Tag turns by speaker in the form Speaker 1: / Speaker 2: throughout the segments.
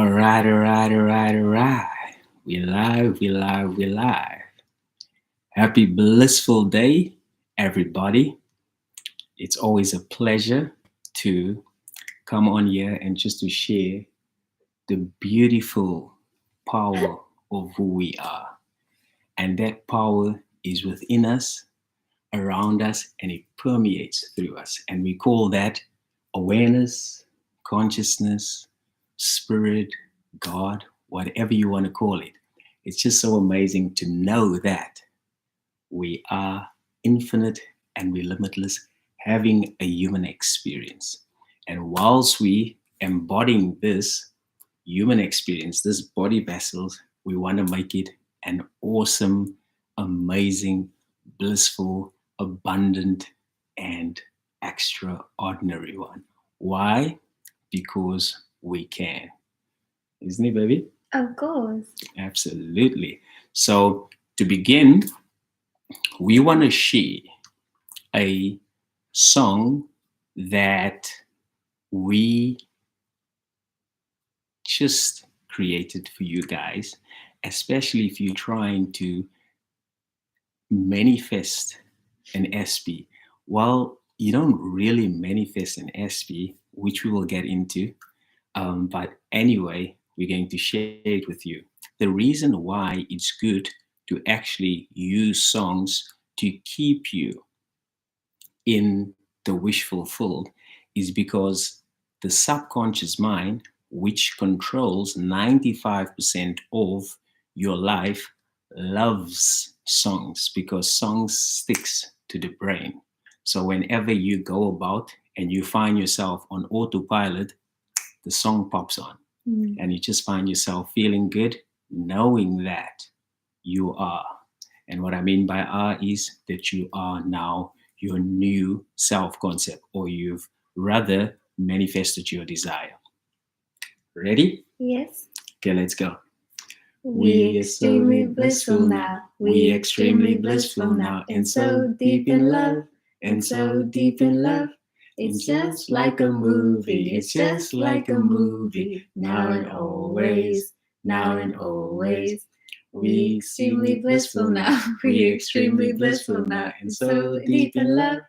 Speaker 1: All right, all right, all right, all right. We live, we live, we live. Happy blissful day, everybody. It's always a pleasure to come on here and just to share the beautiful power of who we are. And that power is within us, around us, and it permeates through us. And we call that awareness, consciousness, spirit, God, whatever you want to call it. It's just so amazing to know that we are infinite and we're limitless, having a human experience. And whilst we embodying this human experience, this body vessels, we want to make it an awesome, amazing, blissful, abundant, and extraordinary one. Why? Because we can. Isn't it, baby?
Speaker 2: Of course.
Speaker 1: Absolutely. So, to begin, we want to share a song that we just created for you guys, especially if you're trying to manifest an SP. Well, you don't really manifest an SP, which we will get into. But anyway, we're going to share it with you. The reason why it's good to actually use songs to keep you in the wish fulfilled is because the subconscious mind, which controls 95% of your life, loves songs because songs sticks to the brain. So whenever you go about and you find yourself on autopilot, the song pops on and you just find yourself feeling good knowing that you are. And what I mean by are is that you are now your new self concept, or you've rather manifested your desire. Ready?
Speaker 2: Yes.
Speaker 1: Okay, let's go.
Speaker 2: We extremely blissful now. We extremely blissful now. And so deep in love. And so deep in love. It's just like a movie. It's just like a movie. Now and always. Now and always. We extremely blissful now. We extremely blissful now. And so deep in love.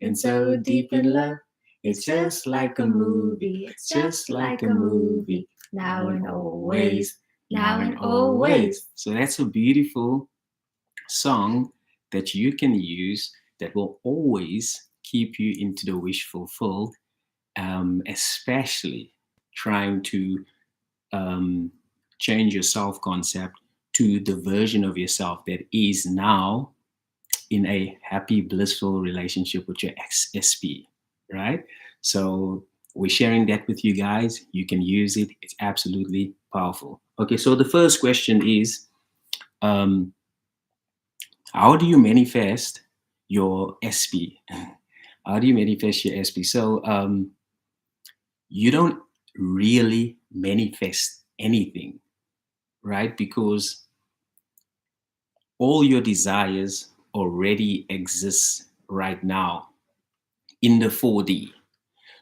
Speaker 2: And so deep in love. It's just like a movie. It's just like a movie. Now and always. Now and always.
Speaker 1: So that's a beautiful song that you can use that will always keep you into the wish fulfilled, especially trying to um, change your self concept to the version of yourself that is now in a happy, blissful relationship with your SP, right? So we're sharing that with you guys. You can use it, it's absolutely powerful. Okay, so the first question is um, how do you manifest your SP? How do you manifest your SP? So you don't really manifest anything, right? Because all your desires already exist right now in the 4D.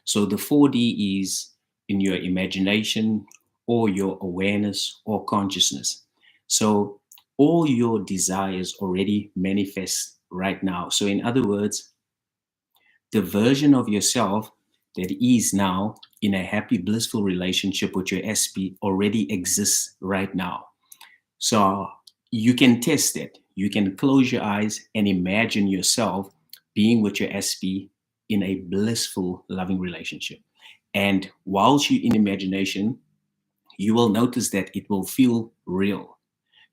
Speaker 1: So the 4D is in your imagination or your awareness or consciousness. So all your desires already manifest right now. So in other words, the version of yourself that is now in a happy, blissful relationship with your SP already exists right now. So you can test it. You can close your eyes and imagine yourself being with your SP in a blissful, loving relationship. And whilst you're in imagination, you will notice that it will feel real.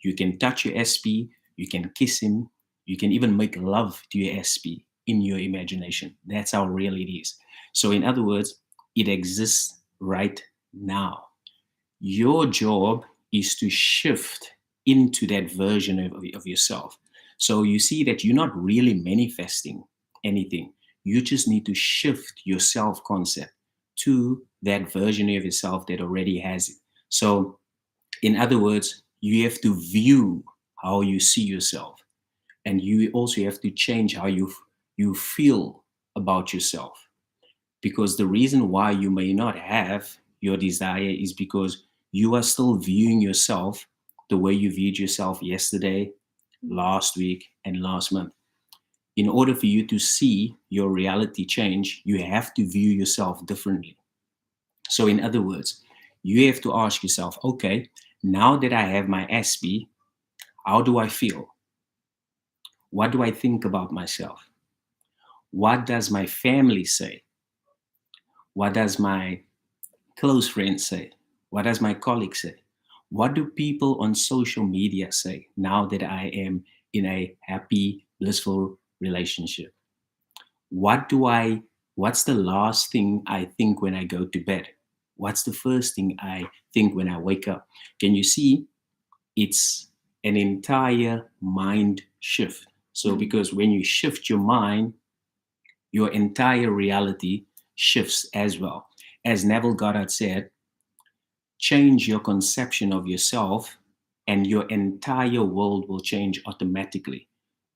Speaker 1: You can touch your SP, you can kiss him, you can even make love to your SP in your imagination. That's how real it is. So, in other words, it exists right now. Your job is to shift into that version of yourself. So you see that you're not really manifesting anything. You just need to shift your self concept to that version of yourself that already has it. So, in other words, you have to view how you see yourself, and you also have to change how you feel about yourself, because the reason why you may not have your desire is because you are still viewing yourself the way you viewed yourself yesterday, last week, and last month. In order for you to see your reality change, you have to view yourself differently. So, in other words, you have to ask yourself, okay, now that I have my SP, how do I feel? What do I think about myself? What does my family say? What does my close friends say? What does my colleagues say? What do people on social media say now that I am in a happy, blissful relationship? What's the last thing I think when I go to bed? What's the first thing I think when I wake up? Can you see? It's an entire mind shift. So, because when you shift your mind, your entire reality shifts as well. As Neville Goddard said, change your conception of yourself and your entire world will change automatically.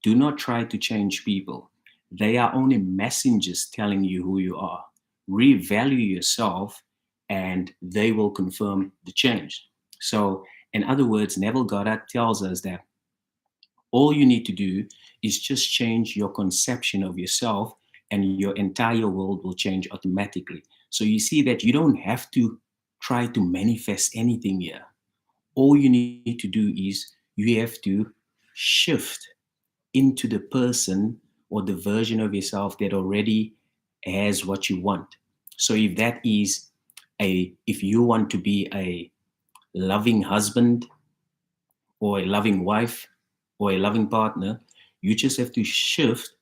Speaker 1: Do not try to change people. They are only messengers telling you who you are. Revalue yourself and they will confirm the change. So, in other words, Neville Goddard tells us that all you need to do is just change your conception of yourself and your entire world will change automatically. So you see that you don't have to try to manifest anything here. All you need to do is you have to shift into the person or the version of yourself that already has what you want. So if you want to be a loving husband or a loving wife or a loving partner, you just have to shift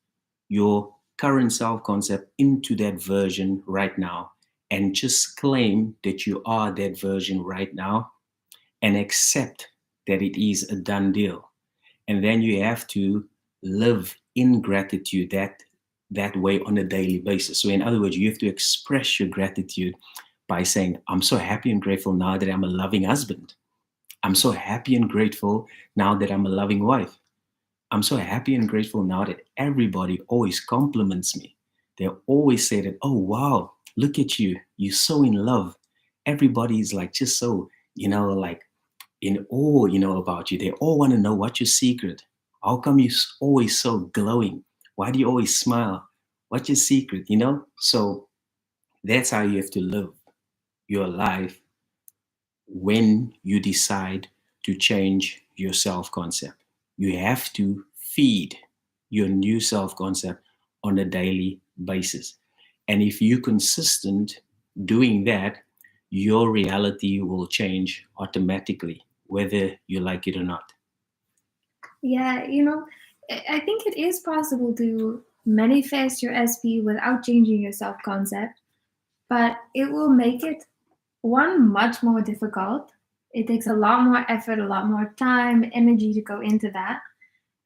Speaker 1: your current self concept into that version right now and just claim that you are that version right now and accept that it is a done deal. And then you have to live in gratitude that way on a daily basis. So in other words, you have to express your gratitude by saying, I'm so happy and grateful now that I'm a loving husband. I'm so happy and grateful now that I'm a loving wife. I'm so happy and grateful now that everybody always compliments me. They always say that, oh, wow, look at you. You're so in love. Everybody's like just so, like in awe, about you. They all want to know what's your secret. How come you're always so glowing? Why do you always smile? What's your secret, So that's how you have to live your life when you decide to change your self concept. You have to feed your new self concept on a daily basis. And if you're consistent doing that, your reality will change automatically, whether you like it or not.
Speaker 2: Yeah, I think it is possible to manifest your SP without changing your self concept, but it will make it much more difficult. It takes a lot more effort, a lot more time, energy to go into that.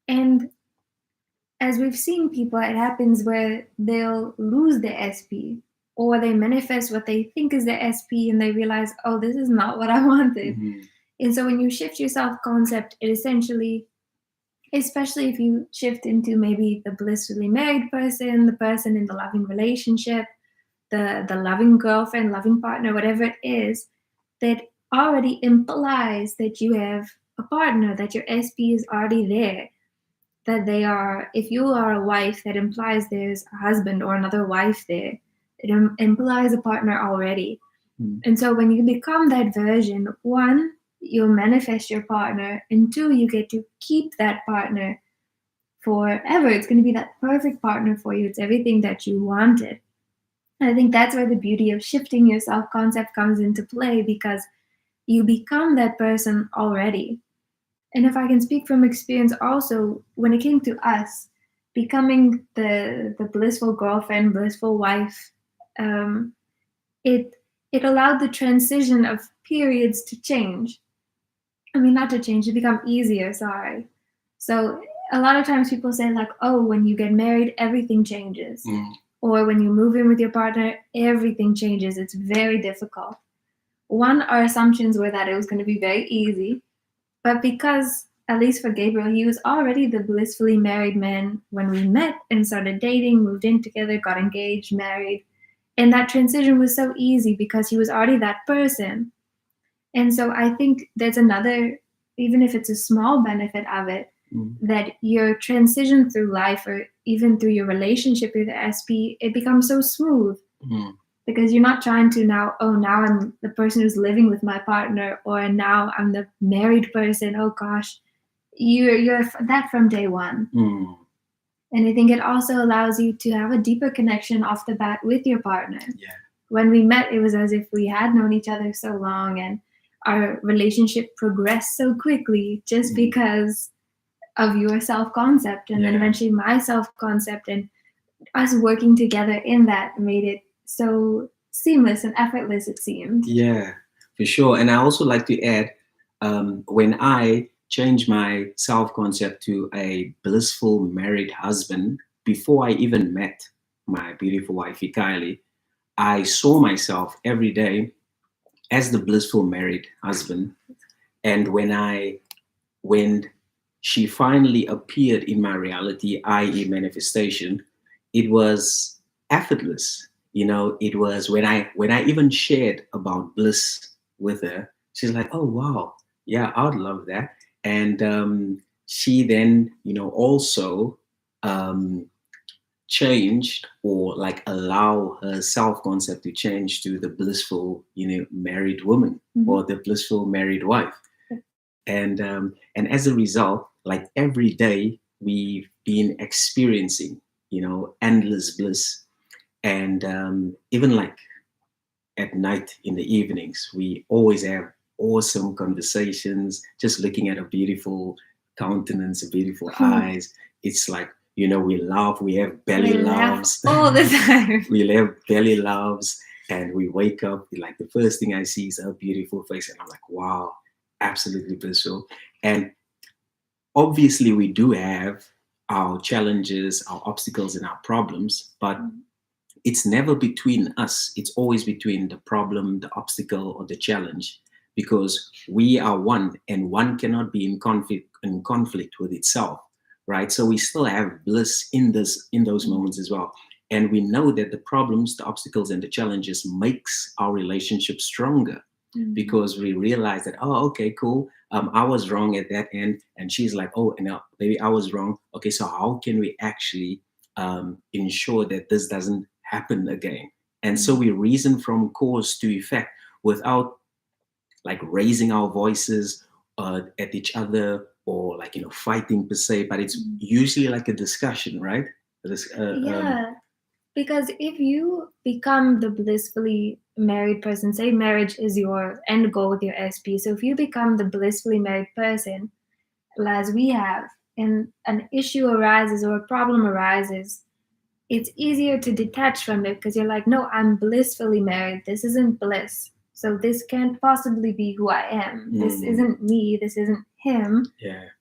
Speaker 2: And as we've seen people, it happens where they'll lose their SP or they manifest what they think is their SP and they realize, oh, this is not what I wanted.
Speaker 1: Mm-hmm.
Speaker 2: And so when you shift your self concept, it essentially, especially if you shift into maybe the blissfully married person, the person in the loving relationship, the loving girlfriend, loving partner, whatever it is, that already implies that you have a partner, that your SP is already there, that they are, if you are a wife, that implies there's a husband or another wife there. It implies a partner already.
Speaker 1: Mm-hmm.
Speaker 2: And so when you become that version, one, you'll manifest your partner, and two, you get to keep that partner forever. It's going to be that perfect partner for you. It's everything that you wanted. And I think that's where the beauty of shifting your self-concept comes into play, because you become that person already. And if I can speak from experience also, when it came to us, becoming the blissful girlfriend, blissful wife, it allowed the transition of periods to change. I mean, not to change, to become easier, sorry. So a lot of times people say like, oh, when you get married, everything changes. Or when you move in with your partner, everything changes. It's very difficult. One, our assumptions were that it was going to be very easy. But because, at least for Gabriel, he was already the blissfully married man when we met and started dating, moved in together, got engaged, married. And that transition was so easy because he was already that person. And so I think there's another, even if it's a small benefit of it, that your transition through life or even through your relationship with the SP, it becomes so smooth. Because you're not trying to now I'm the person who's living with my partner, or now I'm the married person. Oh gosh, you're that from day one. And I think it also allows you to have a deeper connection off the bat with your partner. When we met, it was as if we had known each other so long, and our relationship progressed so quickly just because of your self-concept, and then eventually my self-concept, and us working together in that made it so seamless and effortless, it seemed.
Speaker 1: Yeah, for sure. And I also like to add, when I changed my self-concept to a blissful married husband, before I even met my beautiful wife, Kylie, I saw myself every day as the blissful married husband. And when she finally appeared in my reality, i.e. manifestation, it was effortless. It was when I even shared about bliss with her, she's like, oh wow, yeah, I'd love that. And she then also changed, or like allow her self-concept to change to the blissful married woman, or the blissful married wife. And as a result, like every day we've been experiencing endless bliss. And even like at night, in the evenings, we always have awesome conversations, just looking at a beautiful countenance, a beautiful eyes. It's like, we laugh, we have belly laughs
Speaker 2: all the time.
Speaker 1: We have belly laughs, and we wake up, like the first thing I see is her beautiful face, and I'm like, wow, absolutely blissful. And obviously we do have our challenges, our obstacles, and our problems, but it's never between us. It's always between the problem, the obstacle, or the challenge, because we are one, and one cannot be in conflict with itself, right? So we still have bliss in those moments as well. And we know that the problems, the obstacles, and the challenges makes our relationship stronger, because we realize that, oh, okay, cool. I was wrong at that end, and she's like, oh, and maybe I was wrong. Okay, so how can we actually ensure that this doesn't happen again? And so we reason from cause to effect without like raising our voices at each other, or like fighting per se, but it's usually like a discussion, right?
Speaker 2: Because if you become the blissfully married person, say marriage is your end goal with your SP, so if you become the blissfully married person, as we have, and an issue arises or a problem arises, it's easier to detach from it, because you're like, no, I'm blissfully married. This isn't bliss. So this can't possibly be who I am. This isn't me. This isn't him.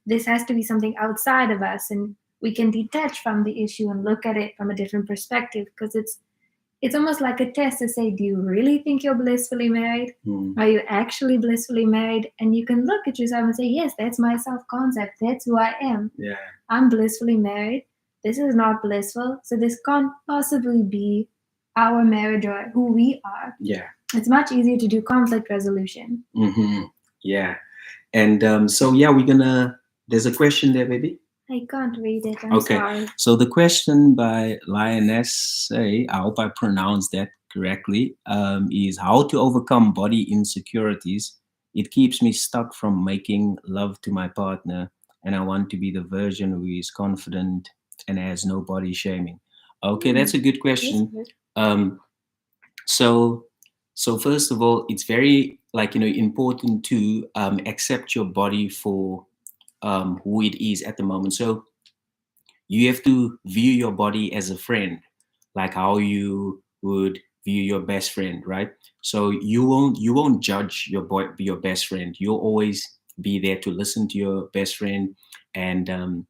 Speaker 2: This has to be something outside of us. And we can detach from the issue and look at it from a different perspective, because it's almost like a test to say, do you really think you're blissfully married? Are you actually blissfully married? And you can look at yourself and say, yes, that's my self-concept. That's who I am. I'm blissfully married. This is not blissful. So this can't possibly be our marriage or who we are. It's much easier to do conflict resolution.
Speaker 1: And so there's a question there, baby.
Speaker 2: I can't read it. I'm sorry.
Speaker 1: So the question by Lioness, I hope I pronounced that correctly, is how to overcome body insecurities. It keeps me stuck from making love to my partner, and I want to be the version who is confident and has no body shaming. Okay, that's a good question. So first of all, it's very important to accept your body for who it is at the moment. So you have to view your body as a friend, like how you would view your best friend, right? So you won't judge your best friend. You'll always be there to listen to your best friend, and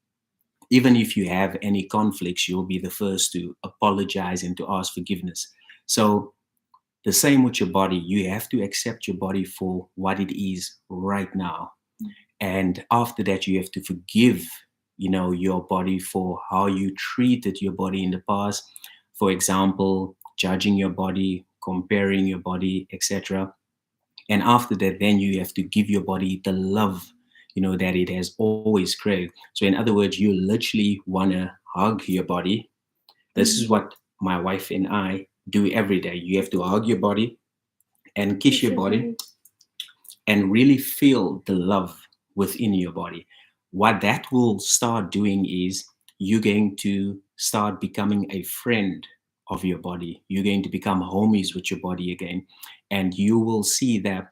Speaker 1: even if you have any conflicts, you'll be the first to apologize and to ask forgiveness. So the same with your body. You have to accept your body for what it is right now. And after that, you have to forgive, your body for how you treated your body in the past. For example, judging your body, comparing your body, etc. And after that, then you have to give your body the love, that it has always craved. So in other words, you literally want to hug your body. This is what my wife and I do every day. You have to hug your body and kiss your body and really feel the love within your body. What that will start doing is you're going to start becoming a friend of your body. You're going to become homies with your body again. And you will see that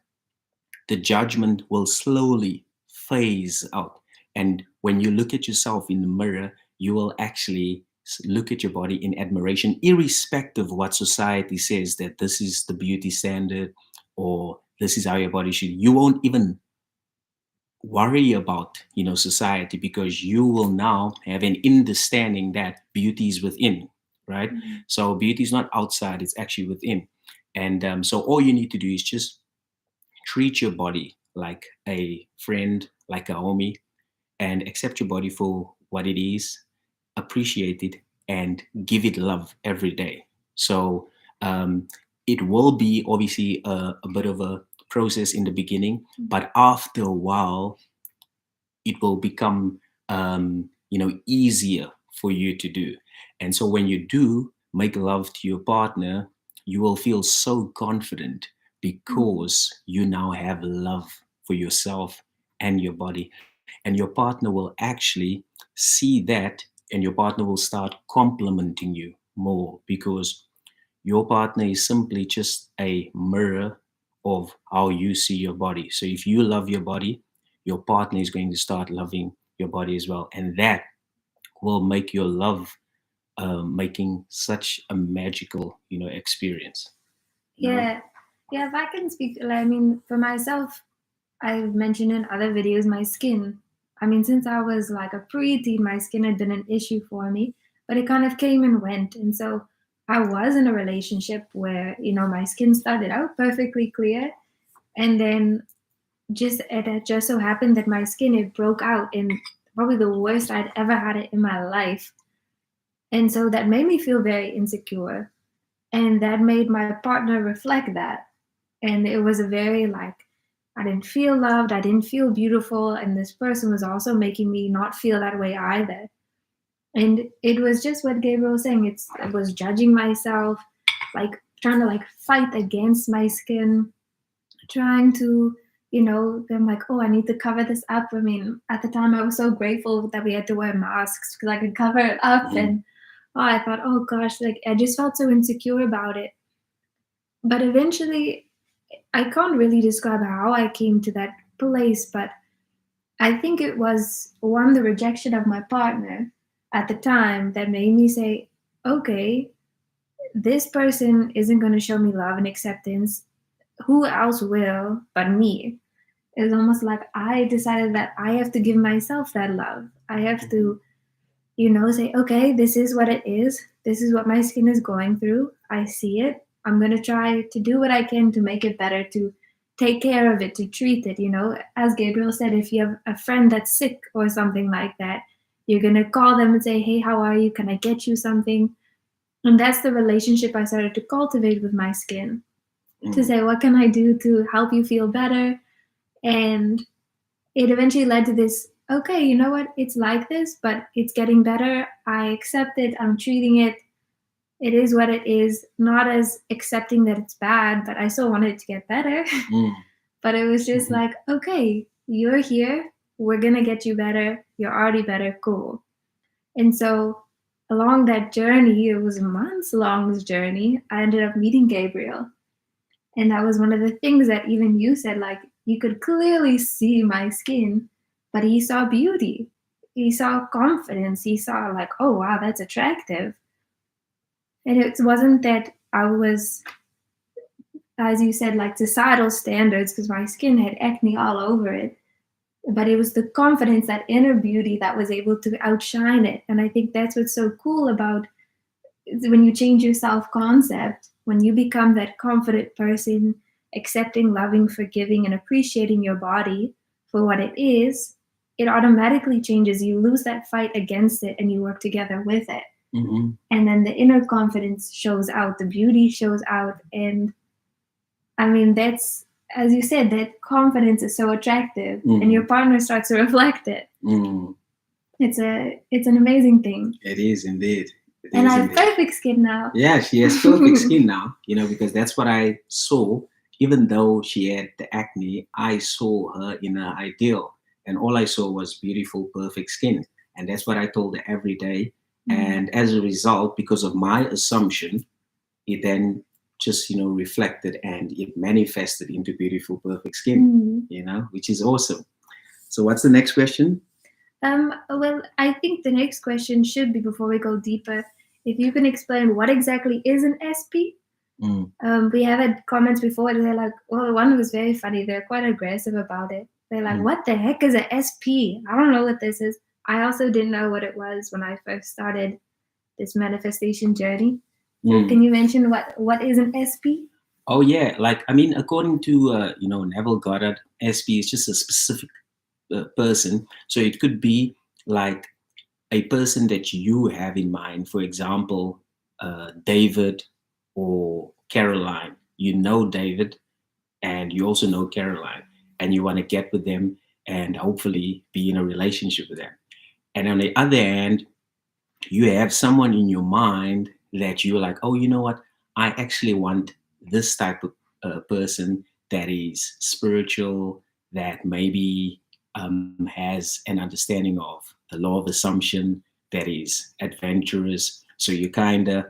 Speaker 1: the judgment will slowly phase out. And when you look at yourself in the mirror, you will actually look at your body in admiration, irrespective of what society says that this is the beauty standard or this is how your body should. You won't even worry about society, because you will now have an understanding that beauty is within, right? So beauty is not outside, it's actually within. And so all you need to do is just treat your body like a friend, like a homie, and accept your body for what it is, appreciate it, and give it love every day. So it will be obviously a bit of a process in the beginning, but after a while, it will become easier for you to do. And so when you do make love to your partner, you will feel so confident because you now have love for yourself and your body. And your partner will actually see that, and your partner will start complimenting you more, because your partner is simply just a mirror of how you see your body. So if you love your body, your partner is going to start loving your body as well. And that will make your love making such a magical, experience.
Speaker 2: Yeah. Yeah, if I can speak, I mean, for myself, I've mentioned in other videos my skin. I mean, since I was like a preteen, my skin had been an issue for me, but it kind of came and went. And so I was in a relationship where, my skin started out perfectly clear. And then it just so happened that my skin, it broke out in probably the worst I'd ever had it in my life. And so that made me feel very insecure. And that made my partner reflect that. And it was a very like, I didn't feel loved, I didn't feel beautiful, and this person was also making me not feel that way either. And it was just what Gabriel was saying. It was judging myself, like trying to like fight against my skin, trying to, I'm like, oh, I need to cover this up. I mean, at the time I was so grateful that we had to wear masks because I could cover it up. And I thought, oh gosh, like I just felt so insecure about it. But eventually, I can't really describe how I came to that place, but I think it was one, the rejection of my partner at the time that made me say, okay, this person isn't going to show me love and acceptance. Who else will but me? It's almost like I decided that I have to give myself that love. I have to, say, okay, this is what it is. This is what my skin is going through. I see it. I'm going to try to do what I can to make it better, to take care of it, to treat it. As Gabriel said, if you have a friend that's sick or something like that, you're going to call them and say, hey, how are you? Can I get you something? And that's the relationship I started to cultivate with my skin, to say, what can I do to help you feel better? And it eventually led to this, okay, you know what? It's like this, but it's getting better. I accept it. I'm treating it. It is what it is, not as accepting that it's bad, but I still wanted it to get better. But it was just like, okay, you're here. We're going to get you better. You're already better. Cool. And so along that journey, it was a months long journey, I ended up meeting Gabriel. And that was one of the things that even you said, like, you could clearly see my skin, but he saw beauty. He saw confidence. He saw like, oh, wow, that's attractive. And it wasn't that I was, as you said, like societal standards, because my skin had acne all over it. But it was the confidence, that inner beauty that was able to outshine it. And I think that's what's so cool about when you change your self-concept, when you become that confident person, accepting, loving, forgiving, and appreciating your body for what it is, it automatically changes. You lose that fight against it and you work together with it. And then the inner confidence shows out, the beauty shows out. And I mean, that's as you said, that confidence is so attractive, and your partner starts to reflect it. It's an amazing thing.
Speaker 1: It is indeed.
Speaker 2: And I have perfect skin now.
Speaker 1: Yeah, she has perfect skin now, because that's what I saw. Even though she had the acne, I saw her in her ideal. And all I saw was beautiful, perfect skin. And that's what I told her every day. And as a result, because of my assumption, it then just, reflected and it manifested into beautiful, perfect skin, which is awesome. So what's the next question?
Speaker 2: Well, I think the next question should be, before we go deeper, if you can explain what exactly is an SP. We have had comments before. They're like, well, one was very funny. They're quite aggressive about it. They're like, what the heck is an SP? I don't know what this is. I also didn't know what it was when I first started this manifestation journey. So can you mention what is an SP?
Speaker 1: Oh, yeah. According to, Neville Goddard, SP is just a specific person. So it could be like a person that you have in mind. For example, David or Caroline. You know David and you also know Caroline, and you want to get with them and hopefully be in a relationship with them. And on the other hand, you have someone in your mind that you're like, oh, you know what? I actually want this type of person that is spiritual, that maybe has an understanding of the law of assumption, that is adventurous. So you kind of,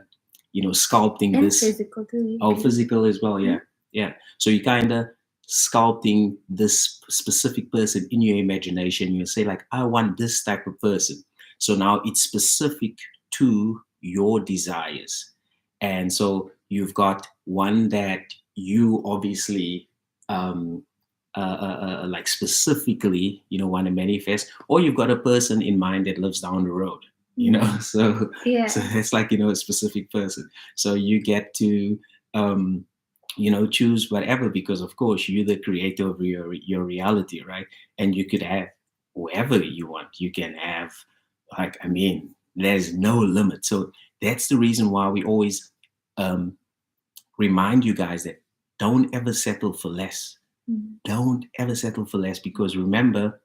Speaker 1: sculpting
Speaker 2: and
Speaker 1: this.
Speaker 2: Physical too.
Speaker 1: Oh, physical as well, yeah. Yeah. So you kind of sculpting this specific person in your imagination. You say like, I want this type of person. So now it's specific to your desires. And so you've got one that you obviously like specifically, want to manifest, or you've got a person in mind that lives down the road, so it's like, a specific person. So you get to, choose whatever, because of course you're the creator of your reality, right? And you could have whoever you want. You can have, there's no limit. So that's the reason why we always remind you guys that don't ever settle for less. Don't ever settle for less, because remember,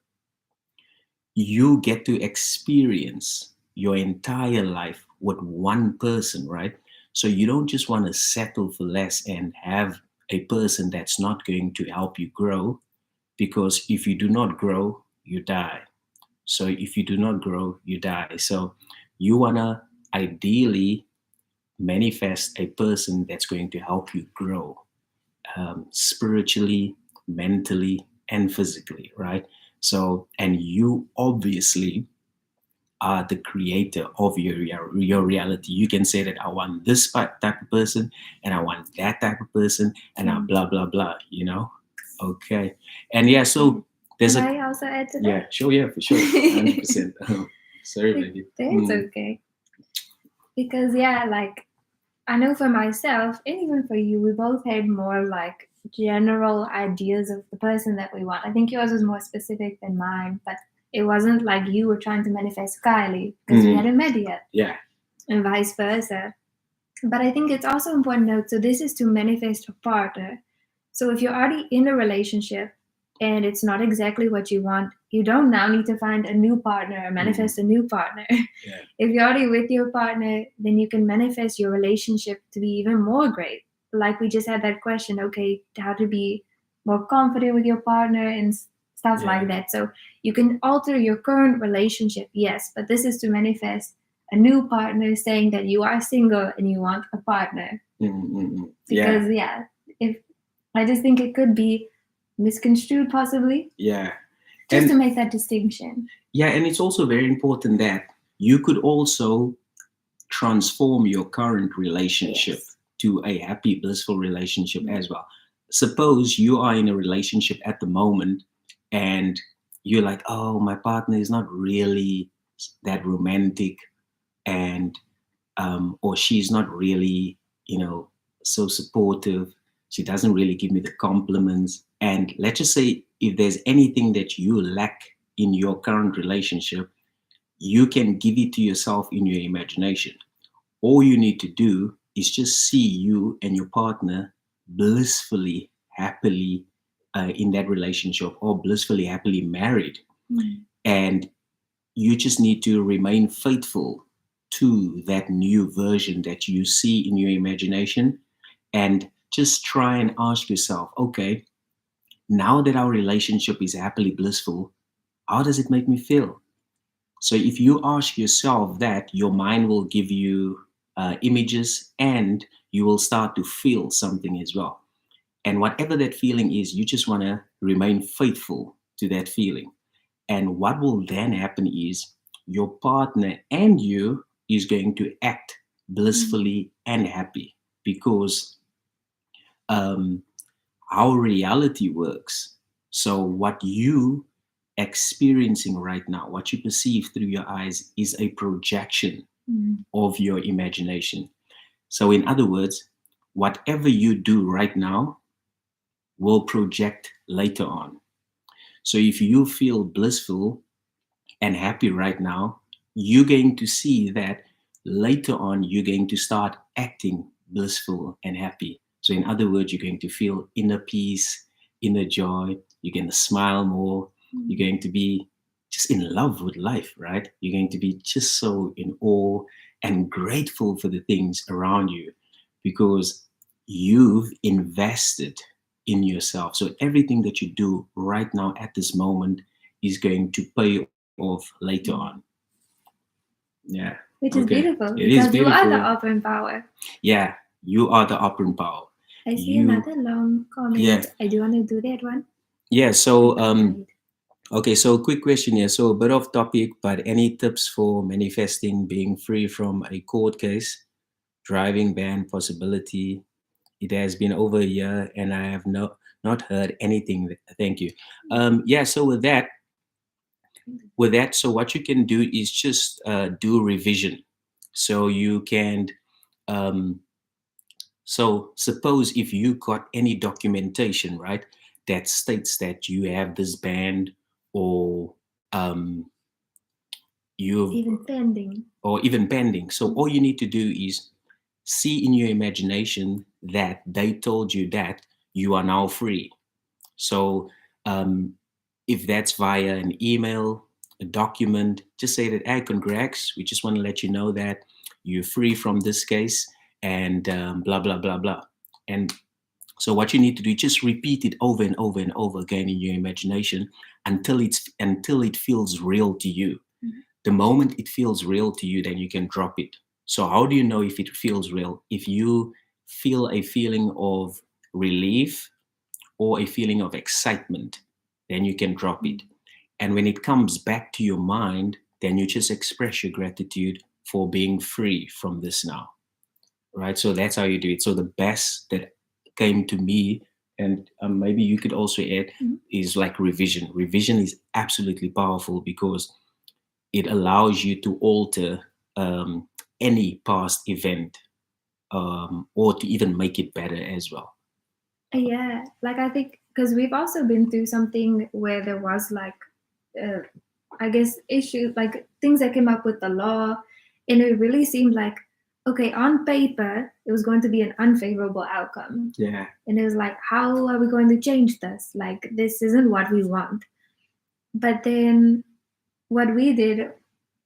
Speaker 1: you get to experience your entire life with one person, right? So you don't just want to settle for less and have a person that's not going to help you grow, because if you do not grow, you die. So if you do not grow, you die. So you want to ideally manifest a person that's going to help you grow spiritually, mentally, and physically, right? So, and you obviously are the creator of your reality. You can say that I want this type of person, and I want that type of person, and I blah blah blah. Okay, and yeah. So there's
Speaker 2: Can I also add to that?
Speaker 1: Yeah, sure, yeah, for sure, 100%. Sorry, baby.
Speaker 2: That's okay. Because I know for myself, and even for you, we both had more like general ideas of the person that we want. I think yours was more specific than mine, but it wasn't like you were trying to manifest Kylie because we hadn't met yet.
Speaker 1: Yeah.
Speaker 2: And vice versa. But I think it's also important to note, so this is to manifest a partner. So if you're already in a relationship and it's not exactly what you want, you don't now need to find a new partner or manifest a new partner.
Speaker 1: Yeah.
Speaker 2: If you're already with your partner, then you can manifest your relationship to be even more great. Like we just had that question, okay, how to be more confident with your partner and stuff like that. So you can alter your current relationship, yes, but this is to manifest a new partner, saying that you are single and you want a partner. Because if I just think it could be misconstrued possibly.
Speaker 1: Yeah.
Speaker 2: Just to make that distinction.
Speaker 1: Yeah, and it's also very important that you could also transform your current relationship to a happy, blissful relationship as well. Suppose you are in a relationship at the moment and you're like, oh, my partner is not really that romantic, and or she's not really, so supportive. She doesn't really give me the compliments. And let's just say if there's anything that you lack in your current relationship, you can give it to yourself in your imagination. All you need to do is just see you and your partner blissfully, happily, in that relationship or blissfully, happily married. And you just need to remain faithful to that new version that you see in your imagination, and just try and ask yourself, okay, now that our relationship is happily blissful, how does it make me feel? So if you ask yourself that, your mind will give you images, and you will start to feel something as well. And whatever that feeling is, you just want to remain faithful to that feeling. And what will then happen is your partner and you is going to act blissfully and happy, because how reality works. So what you experiencing right now, what you perceive through your eyes, is a projection of your imagination. So in other words, whatever you do right now will project later on. So if you feel blissful and happy right now, you're going to see that later on you're going to start acting blissful and happy. So in other words, you're going to feel inner peace, inner joy. You're going to smile more. You're going to be just in love with life, right? You're going to be just so in awe and grateful for the things around you, because you've invested in yourself. So everything that you do right now at this moment is going to pay off later on. Yeah.
Speaker 2: Which is beautiful,
Speaker 1: It
Speaker 2: because
Speaker 1: is beautiful.
Speaker 2: you are the open power.
Speaker 1: Yeah, you are the open power.
Speaker 2: I see another long comment.
Speaker 1: Yeah.
Speaker 2: I do want to do that one.
Speaker 1: Yeah, so okay, so quick question here. So a bit off topic, but any tips for manifesting being free from a court case, driving ban possibility? It has been over a year and I have not heard anything. Thank you. Yeah, so with that, so what you can do is just do revision. So you can, so suppose if you got any documentation, right, that states that you have this band, or you've even pending. So all you need to do is see in your imagination that they told you that you are now free. So if that's via an email, a document, just say that, hey, congrats, we just want to let you know that you're free from this case, and blah, blah, blah, blah. And so what you need to do, just repeat it over and over and over again in your imagination until it feels real to you. The moment it feels real to you, then you can drop it. So how do you know if it feels real? If you feel a feeling of relief or a feeling of excitement, then you can drop it. And when it comes back to your mind, then you just express your gratitude for being free from this now, right? So that's how you do it. So the best that came to me, and maybe you could also add, is like revision. Revision is absolutely powerful because it allows you to alter any past event, or to even make it better as well.
Speaker 2: Yeah, like I think because we've also been through something where there was like, I guess, issues, like things that came up with the law, and it really seemed like, okay, on paper, it was going to be an unfavorable outcome.
Speaker 1: Yeah.
Speaker 2: And it was like, how are we going to change this? Like, this isn't what we want. But then what we did,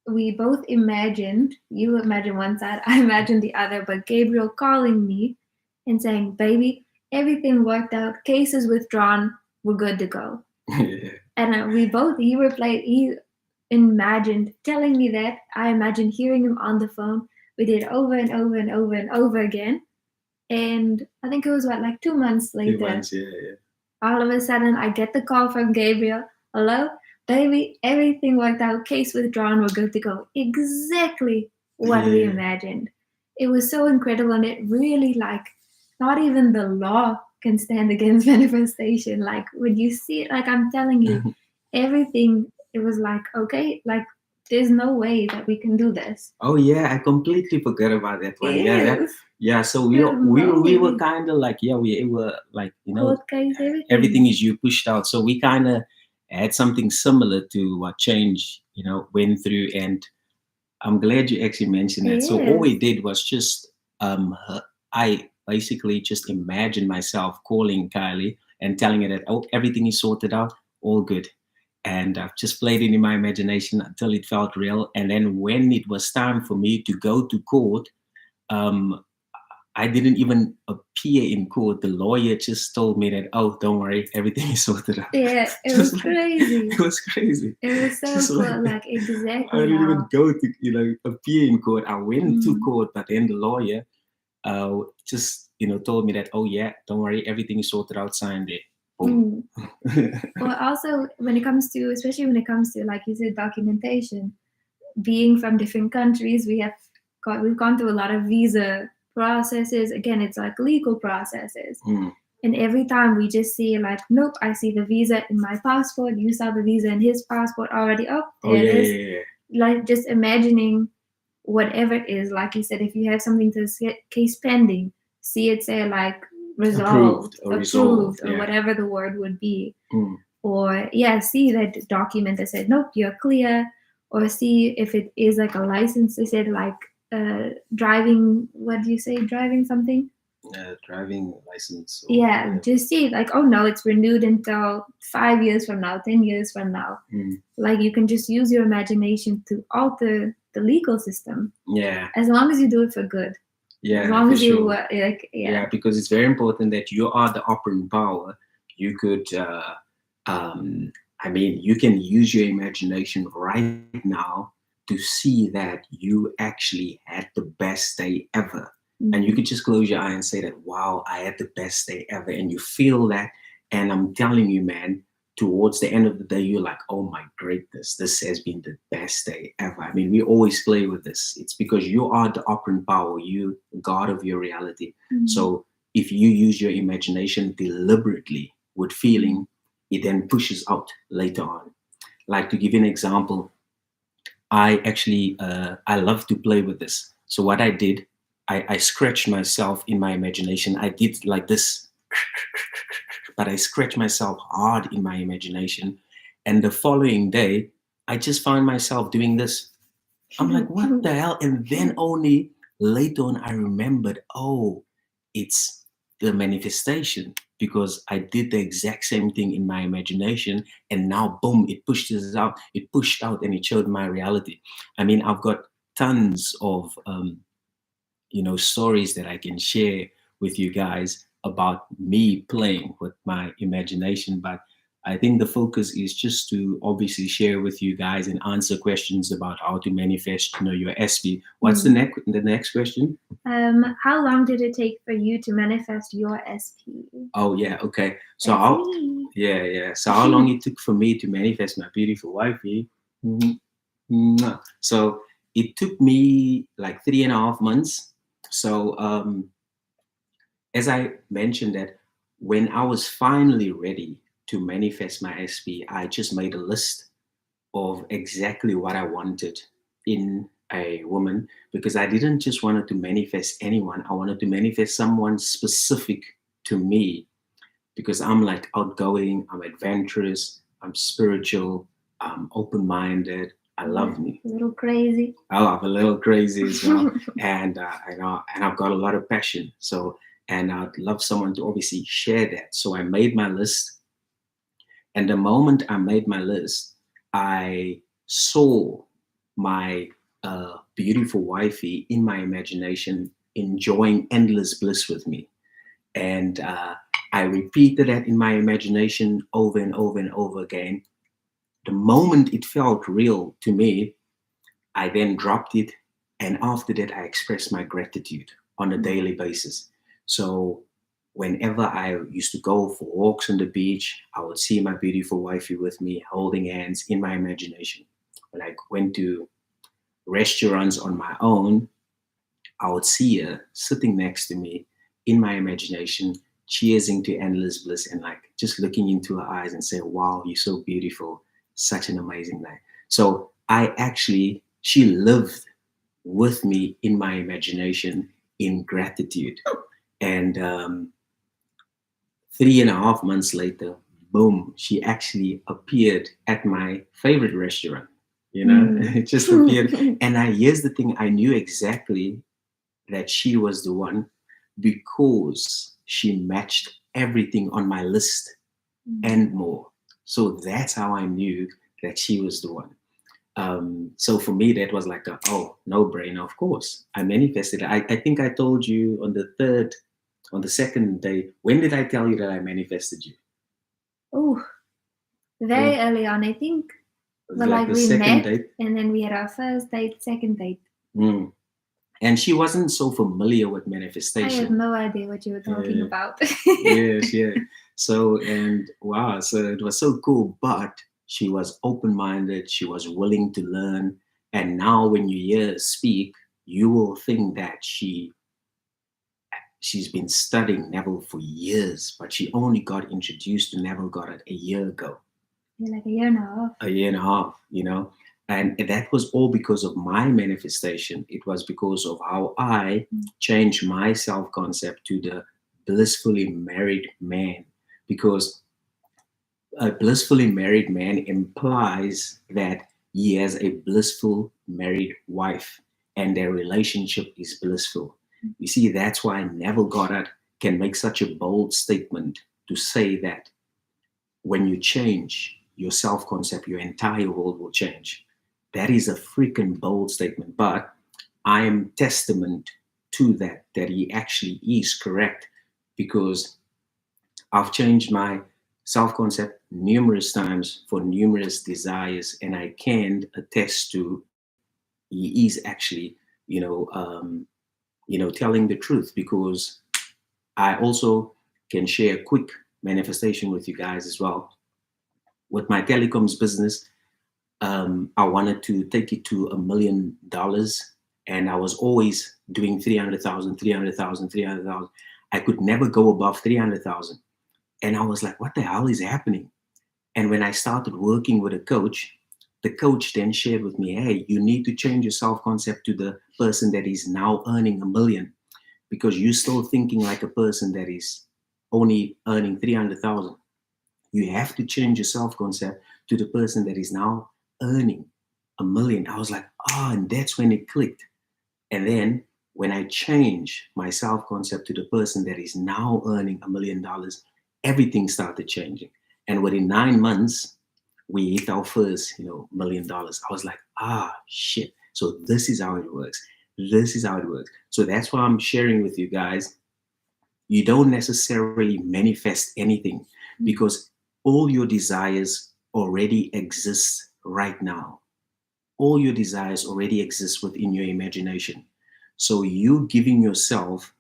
Speaker 2: we both imagined, you imagined one side, I imagined the other, but Gabriel calling me and saying, baby, everything worked out, case is withdrawn, we're good to go.
Speaker 1: Yeah.
Speaker 2: And he imagined telling me that. I imagined hearing him on the phone. We did over and over and over and over again. And I think it was like 2 months later.
Speaker 1: 2 months, yeah.
Speaker 2: All of a sudden, I get the call from Gabriel. Hello, baby, everything worked out. Case withdrawn. We're good to go. Exactly what we imagined. It was so incredible. And it really, like, not even the law can stand against manifestation. Like, when you see it, like I'm telling you, everything, it was like, okay, like, there's no way that we can do this.
Speaker 1: Oh yeah, I completely forgot about that one. So we were kind of like, we were like,
Speaker 2: court case,
Speaker 1: everything is you pushed out. So we kind of had something similar to what Change, went through. And I'm glad you actually mentioned that. So all we did was just, I basically just imagined myself calling Kylie and telling her that, oh, everything is sorted out, all good. And I've just played it in my imagination until it felt real. And then when it was time for me to go to court, I didn't even appear in court. The lawyer just told me that, oh, don't worry, everything is sorted out.
Speaker 2: Yeah, it was crazy.
Speaker 1: It was crazy.
Speaker 2: It was so
Speaker 1: Just
Speaker 2: cool, like exactly.
Speaker 1: I didn't even go to, appear in court. I went to court, but then the lawyer just, told me that, oh yeah, don't worry, everything is sorted out, signed it. Boom.
Speaker 2: Well, also especially when it comes to, like you said, documentation, being from different countries, we've gone through a lot of visa processes. Again, it's like legal processes. And every time we just see like, nope, I see the visa in my passport. You saw the visa in his passport already. Oh, there it is. Yeah. Like just imagining whatever it is. Like you said, if you have something to case pending, see it say like resolved, approved, or whatever the word would be. Or see that document that said, nope, you're clear. Or see if it is like a license, they said like driving, what do you say, driving something?
Speaker 1: Driving license.
Speaker 2: Just see like, oh no, it's renewed until 5 years from now, 10 years from now. Like you can just use your imagination to alter the legal system. Yeah. As long as you do it for good.
Speaker 1: Yeah.
Speaker 2: As long as you
Speaker 1: because it's very important that you are the operant power. You could you can use your imagination right now to see that you actually had the best day ever. And you could just close your eye and say that, wow, I had the best day ever. And you feel that. And I'm telling you, man, towards the end of the day, you're like, oh my greatness, this has been the best day ever. I mean, we always play with this. It's because you are the operant power, you God of your reality. So if you use your imagination deliberately with feeling, it then pushes out later on. Like to give you an example, I actually, I love to play with this. So what I did, I scratched myself in my imagination. I did like this, but I scratched myself hard in my imagination. And the following day, I just found myself doing this. I'm like, what the hell? And then only later on, I remembered, oh, it's the manifestation, because I did the exact same thing in my imagination. And now, boom, it pushed out and it showed my reality. I mean, I've got tons of, stories that I can share with you guys about me playing with my imagination. But I think the focus is just to obviously share with you guys and answer questions about how to manifest, your SP. What's the next question?
Speaker 2: How long did it take for you to manifest your SP?
Speaker 1: Oh yeah, okay. So So how long it took for me to manifest my beautiful wifey? So it took me like 3.5 months. So as I mentioned that when I was finally ready to manifest my SP, I just made a list of exactly what I wanted in a woman, because I didn't just want to manifest anyone. I wanted to manifest someone specific to me, because I'm like outgoing, I'm adventurous, I'm spiritual, I'm open-minded. I love me.
Speaker 2: A little crazy.
Speaker 1: Oh, I'm a little crazy as well. And I've got a lot of passion. So, and I'd love someone to obviously share that. So I made my list. And the moment I made my list, I saw my beautiful wifey in my imagination enjoying endless bliss with me. And I repeated that in my imagination over and over and over again. The moment it felt real to me, I then dropped it. And after that, I expressed my gratitude on a daily basis. So whenever I used to go for walks on the beach, I would see my beautiful wifey with me holding hands in my imagination. When I went to restaurants on my own, I would see her sitting next to me in my imagination, cheersing to endless bliss and like just looking into her eyes and say, wow, you're so beautiful. Such an amazing night. So she lived with me in my imagination in gratitude. And 3.5 months later, boom, she actually appeared at my favorite restaurant. It just appeared. And here's the thing, I knew exactly that she was the one, because she matched everything on my list and more. So that's how I knew that she was the one. So for me, that was like no brainer. Of course, I manifested. I think I told you on the second day. When did I tell you that I manifested you?
Speaker 2: Oh, very early on. I think
Speaker 1: Like the
Speaker 2: we
Speaker 1: second
Speaker 2: met
Speaker 1: date.
Speaker 2: and then we had our first date, second date.
Speaker 1: And she wasn't so familiar with manifestation.
Speaker 2: I had no idea what you were talking about.
Speaker 1: Yes, yeah. So it was so cool. But she was open-minded. She was willing to learn. And now when you hear her speak, you will think that she's been studying Neville for years, but she only got introduced to Neville Goddard a year ago.
Speaker 2: Yeah, like a year and a half.
Speaker 1: A year and a half, And that was all because of my manifestation. It was because of how I changed my self-concept to the blissfully married man. Because a blissfully married man implies that he has a blissful married wife and their relationship is blissful. You see, that's why Neville Goddard can make such a bold statement to say that when you change your self-concept, your entire world will change. That is a freaking bold statement, but I am testament to that he actually is correct, because I've changed my self-concept numerous times for numerous desires, and I can attest to he is actually, telling the truth, because I also can share a quick manifestation with you guys as well. With my telecoms business, I wanted to take it to $1 million, and I was always doing 300,000, 300,000, 300,000. I could never go above 300,000. And I was like, what the hell is happening? And when I started working with a coach, the coach then shared with me, hey, you need to change your self-concept to the person that is now earning $1 million, because you're still thinking like a person that is only earning 300,000. You have to change your self-concept to the person that is now earning $1 million. I was like, and that's when it clicked. And then when I changed my self-concept to the person that is now earning $1 million, everything started changing. And within 9 months, we hit our first, $1 million. I was like, shit. So this is how it works. This is how it works. So that's why I'm sharing with you guys. You don't necessarily manifest anything, because all your desires already exist right now. All your desires already exist within your imagination. So you giving yourself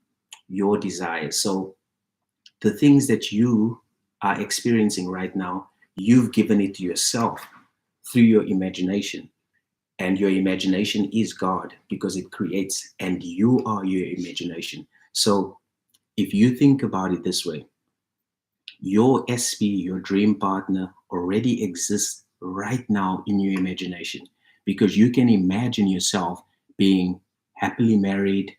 Speaker 1: your desires. So the things that you are experiencing right now, you've given it to yourself through your imagination. And your imagination is God, because it creates, and you are your imagination. So if you think about it this way, your SP, your dream partner, already exists right now in your imagination, because you can imagine yourself being happily married,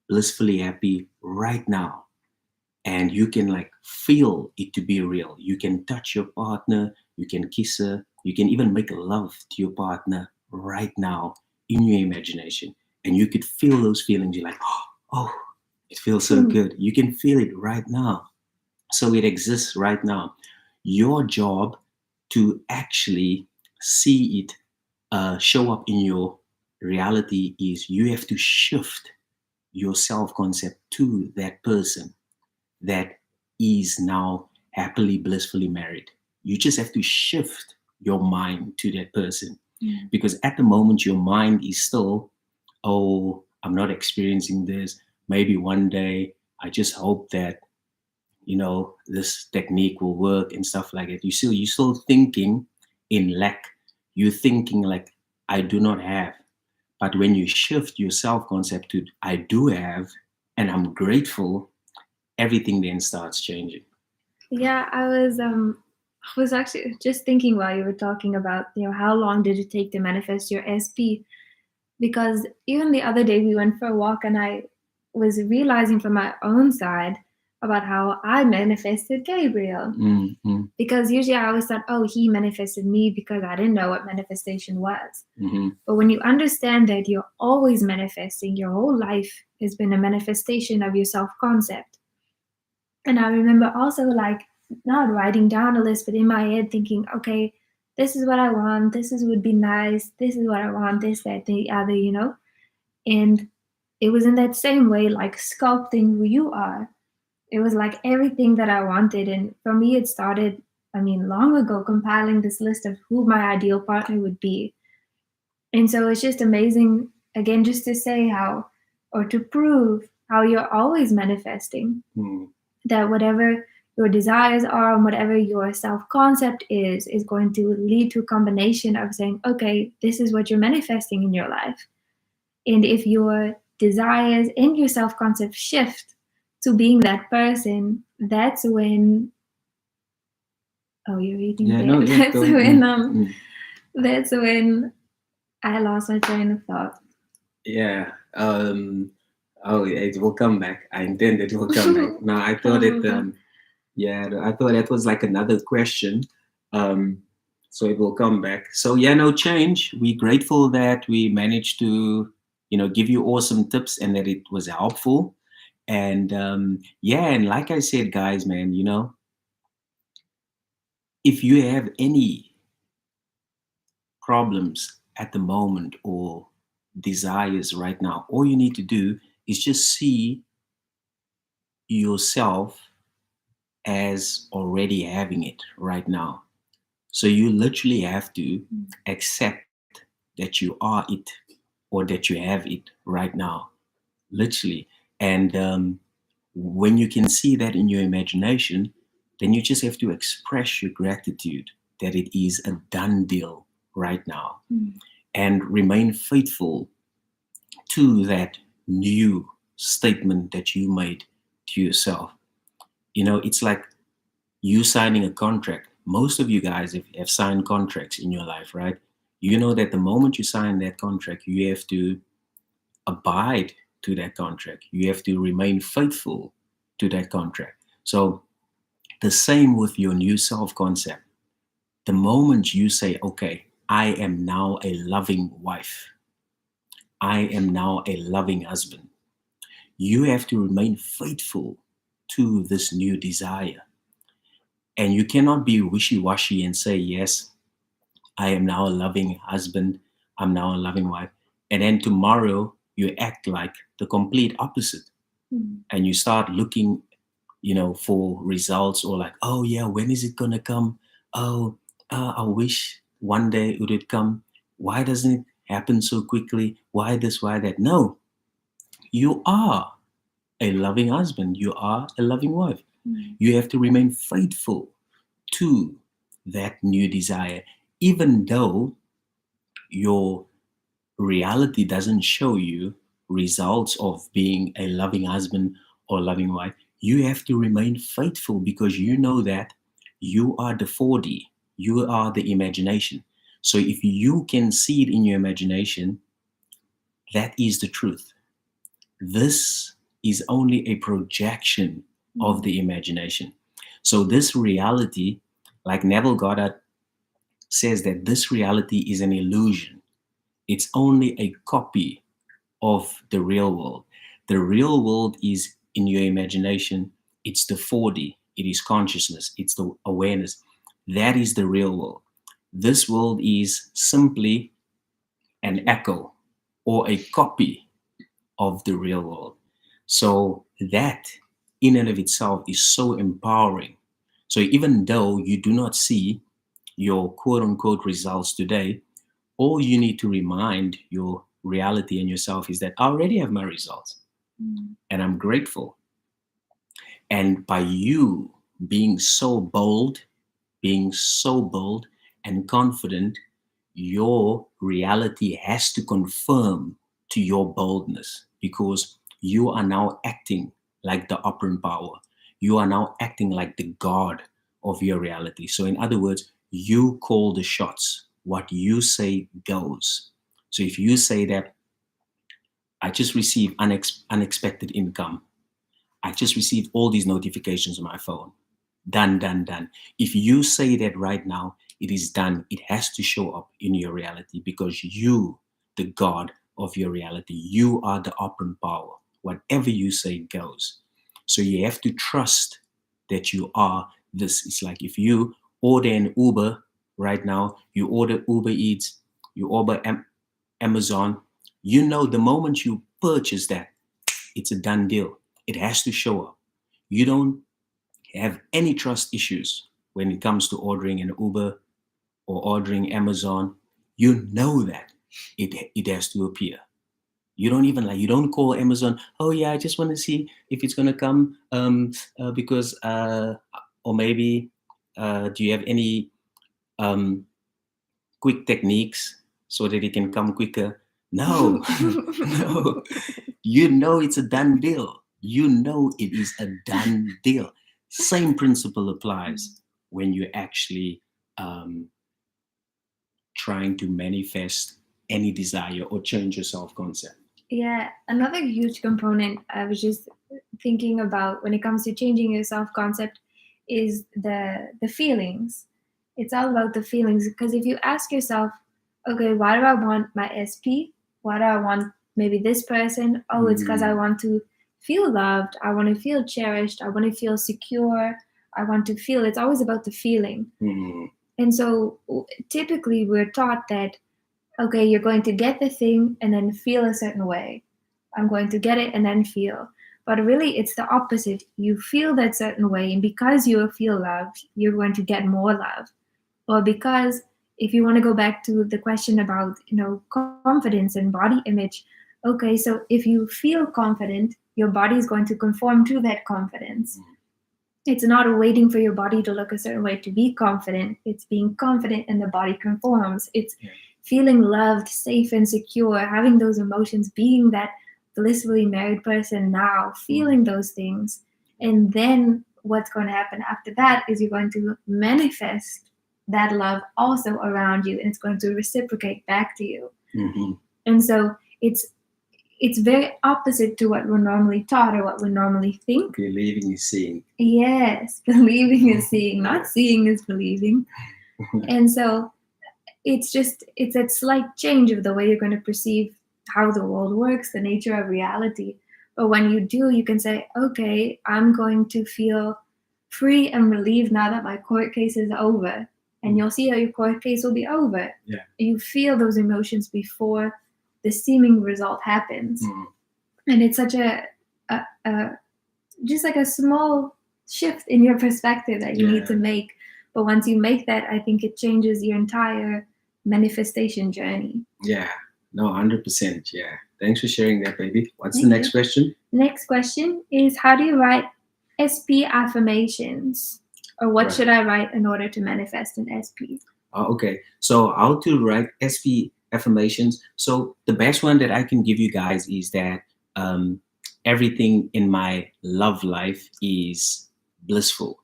Speaker 1: blissfully happy right now. And you can feel it to be real. You can touch your partner, you can kiss her, you can even make love to your partner right now in your imagination. And you could feel those feelings. You're like, oh, it feels so good. You can feel it right now. So it exists right now. Your job to actually see it show up in your reality is you have to shift your self-concept to that person that is now happily, blissfully married. You just have to shift your mind to that person. Because at the moment, your mind is still, I'm not experiencing this. Maybe one day, I just hope that this technique will work and stuff like that. You're still thinking in lack. You're thinking like, I do not have. But when you shift your self-concept to I do have, and I'm grateful, everything then starts changing.
Speaker 2: Yeah, I was actually just thinking while you were talking about, how long did it take to manifest your SP? Because even the other day we went for a walk and I was realizing from my own side about how I manifested Gabriel.
Speaker 1: Mm-hmm.
Speaker 2: Because usually I always thought, he manifested me, because I didn't know what manifestation was.
Speaker 1: Mm-hmm.
Speaker 2: But when you understand that you're always manifesting your whole life, has been a manifestation of your self-concept. And I remember also like not writing down a list, but in my head thinking, okay, this is what I want, this is would be nice, this is what I want, this, that, the other, you know? And it was in that same way, like sculpting who you are. It was like everything that I wanted. And for me, it started, I mean, long ago, compiling this list of who my ideal partner would be. And so it's just amazing, again, just to say how, or to prove how you're always manifesting. That whatever your desires are and whatever your self-concept is going to lead to a combination of saying, okay, this is what you're manifesting in your life. And if your desires and your self-concept shift to being that person, that's when, oh, you're reading
Speaker 1: Yeah,
Speaker 2: there.
Speaker 1: no, yeah,
Speaker 2: That's when I lost my train of thought.
Speaker 1: Yeah. Oh, it will come back. I intended it will come back. No, I thought I thought that was like another question. So it will come back. So yeah, no change. We're grateful that we managed to, give you awesome tips and that it was helpful. And yeah, and like I said, guys, man, if you have any problems at the moment or desires right now, all you need to do is just see yourself as already having it right now. So you literally have to accept that you are it or that you have it right now, literally. And when you can see that in your imagination, then you just have to express your gratitude that it is a done deal right now and remain faithful to that new statement that you made to yourself. It's like you signing a contract. Most of you guys have signed contracts in your life, right? You know that the moment you sign that contract, you have to abide to that contract. You have to remain faithful to that contract. So the same with your new self-concept. The moment you say, okay, I am now a loving wife, I am now a loving husband, you have to remain faithful to this new desire. And you cannot be wishy-washy and say, yes, I am now a loving husband, I'm now a loving wife. And then tomorrow you act like the complete opposite. And you start looking, for results, or like, oh yeah, when is it gonna come? Oh, I wish one day it would come. Why doesn't it happen so quickly? Why this, why that? No, you are a loving husband. You are a loving wife. You have to remain faithful to that new desire, even though your reality doesn't show you results of being a loving husband or loving wife. You have to remain faithful because you know that you are the 4D, you are the imagination. So if you can see it in your imagination, that is the truth. This is only a projection of the imagination. So this reality, like Neville Goddard says, that this reality is an illusion. It's only a copy of the real world. The real world is in your imagination. It's the 4D. It is consciousness. It's the awareness. That is the real world. This world is simply an echo or a copy of the real world. So that in and of itself is so empowering. So even though you do not see your quote unquote results today, all you need to remind your reality and yourself is that I already have my results and I'm grateful. And by you being so bold and confident, your reality has to confirm to your boldness, because you are now acting like the operant power. You are now acting like the god of your reality. So in other words, you call the shots. What you say goes. So if you say that I just received unexpected income, I just received all these notifications on my phone, done, done, done. If you say that right now, it is done. It has to show up in your reality, because you, the God of your reality, you are the operant power. whatever you say goes. So you have to trust that you are this. It's like if you order an Uber right now, you order Uber Eats, you order Amazon, you know the moment you purchase that, it's a done deal. It has to show up. You don't have any trust issues when it comes to ordering an Uber or ordering Amazon. You know that it has to appear. You don't even you don't call Amazon. Oh yeah, I just want to see if it's gonna come. Because or maybe do you have any um, quick techniques so that it can come quicker? No, no. You know it's a done deal. You know it is a done deal. Same principle applies when you're actually trying to manifest any desire or change your self-concept.
Speaker 2: Yeah, another huge component I was just thinking about when it comes to changing your self-concept is the feelings. It's all about the feelings, because if you ask yourself, okay, why do I want my SP? Why do I want maybe this person? Oh, it's because I want to feel loved. I want to feel cherished. I want to feel secure. I want to feel. It's always about the feeling. And so typically we're taught that, okay, you're going to get the thing and then feel a certain way. I'm going to get it and then feel. But really, it's the opposite. You feel that certain way, and because you feel loved, you're going to get more love. Or because if you want to go back to the question about, confidence and body image, okay, so if you feel confident, your body is going to conform to that confidence. It's not waiting for your body to look a certain way to be confident. It's being confident and the body conforms. It's feeling loved, safe, and secure, having those emotions, being that blissfully married person now, feeling those things. And then what's going to happen after that is you're going to manifest that love also around you, and it's going to reciprocate back to you. And so it's very opposite to what we're normally taught or what we normally think.
Speaker 1: Believing is seeing.
Speaker 2: Yes, believing is seeing, not seeing is believing. And so it's a slight change of the way you're going to perceive how the world works, the nature of reality. But when you do, you can say, okay, I'm going to feel free and relieved now that my court case is over. And you'll see how your court case will be over.
Speaker 1: Yeah.
Speaker 2: You feel those emotions before the seeming result happens. And it's such a just like a small shift in your perspective that you need to make. But once you make that, I think it changes your entire manifestation journey.
Speaker 1: Yeah, no, 100%. Yeah. Thanks for sharing that, baby. What's the next question?
Speaker 2: Next question is, how do you write SP affirmations? Or what should I write in order to manifest an SP?
Speaker 1: Okay. So how to write SP affirmations. So the best one that I can give you guys is that everything in my love life is blissful.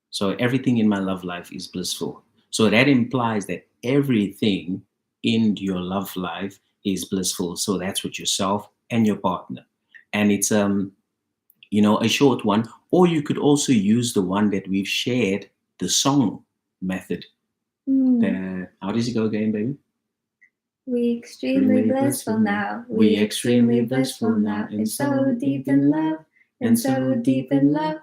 Speaker 1: So everything in my love life is blissful. So that implies that everything in your love life is blissful. So that's with yourself and your partner. And it's a short one, or you could also use the one that we've shared, the song method. How does it go again, baby?
Speaker 2: We extremely blissful now. We extremely blissful now. And so deep in love. And so deep in love.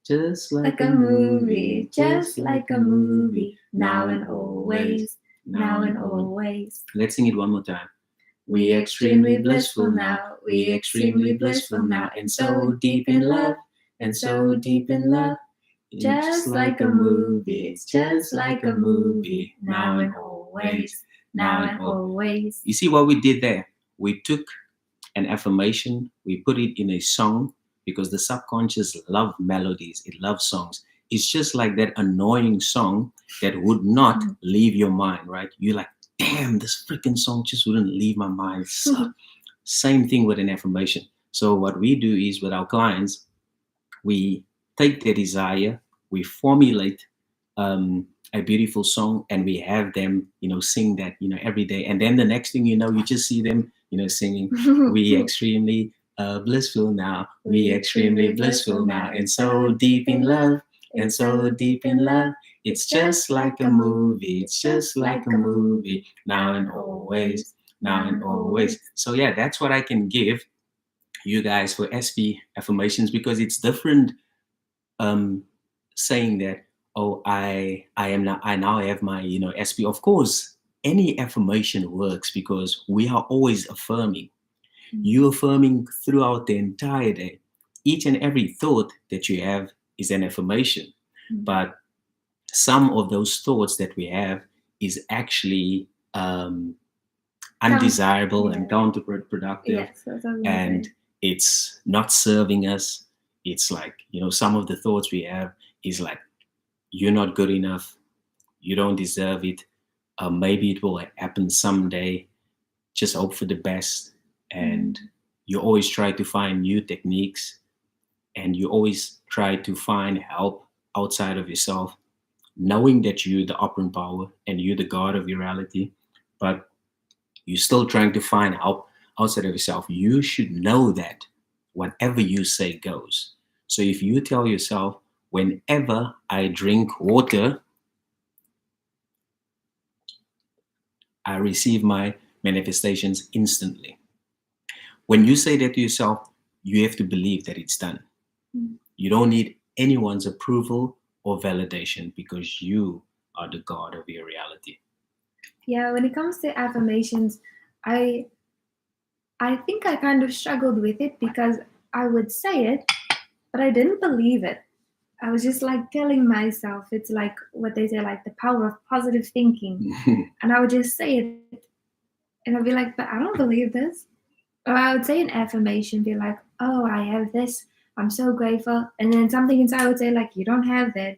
Speaker 1: Just
Speaker 2: like a movie. Just like a movie. Now and always. Now and always.
Speaker 1: Let's sing it one more time.
Speaker 2: We extremely blissful now. We extremely blissful now. And so deep in love. And so deep in love. Just like a movie. It's just like a movie. Now and always. Now and always.
Speaker 1: You see what we did there? We took an affirmation, we put it in a song, because the subconscious love melodies, it loves songs. It's just like that annoying song that would not leave your mind, right? You're like, damn, this freaking song just wouldn't leave my mind. So, same thing with an affirmation. So what we do is with our clients, we take their desire, we formulate a beautiful song, and we have them, sing that, every day. And then the next thing you know, you just see them, singing, we extremely blissful now, we extremely blissful now, and so deep in love, and so deep in love. It's just like a movie, it's just like a movie, now and always, now and always. So yeah, that's what I can give you guys for SP affirmations, because it's different saying that, oh, I now have my, SP. Of course, any affirmation works because we are always affirming. You're affirming throughout the entire day. Each and every thought that you have is an affirmation. But some of those thoughts that we have is actually undesirable and counterproductive, and it's not serving us. It's like, some of the thoughts we have is like, you're not good enough, you don't deserve it, maybe it will happen someday, just hope for the best. And you always try to find new techniques, and you always try to find help outside of yourself, knowing that you're the operant power and you're the god of your reality, but you're still trying to find help outside of yourself. You should know that whatever you say goes. So if you tell yourself, whenever I drink water, I receive my manifestations instantly. When you say that to yourself, you have to believe that it's done. You don't need anyone's approval or validation, because you are the god of your reality.
Speaker 2: Yeah, when it comes to affirmations, I think I kind of struggled with it because I would say it, but I didn't believe it. I was just like telling myself, it's like what they say, like the power of positive thinking. And I would just say it, and I'd be like, but I don't believe this. Or I would say an affirmation, be like, oh, I have this, I'm so grateful. And then something inside would say, like, you don't have that.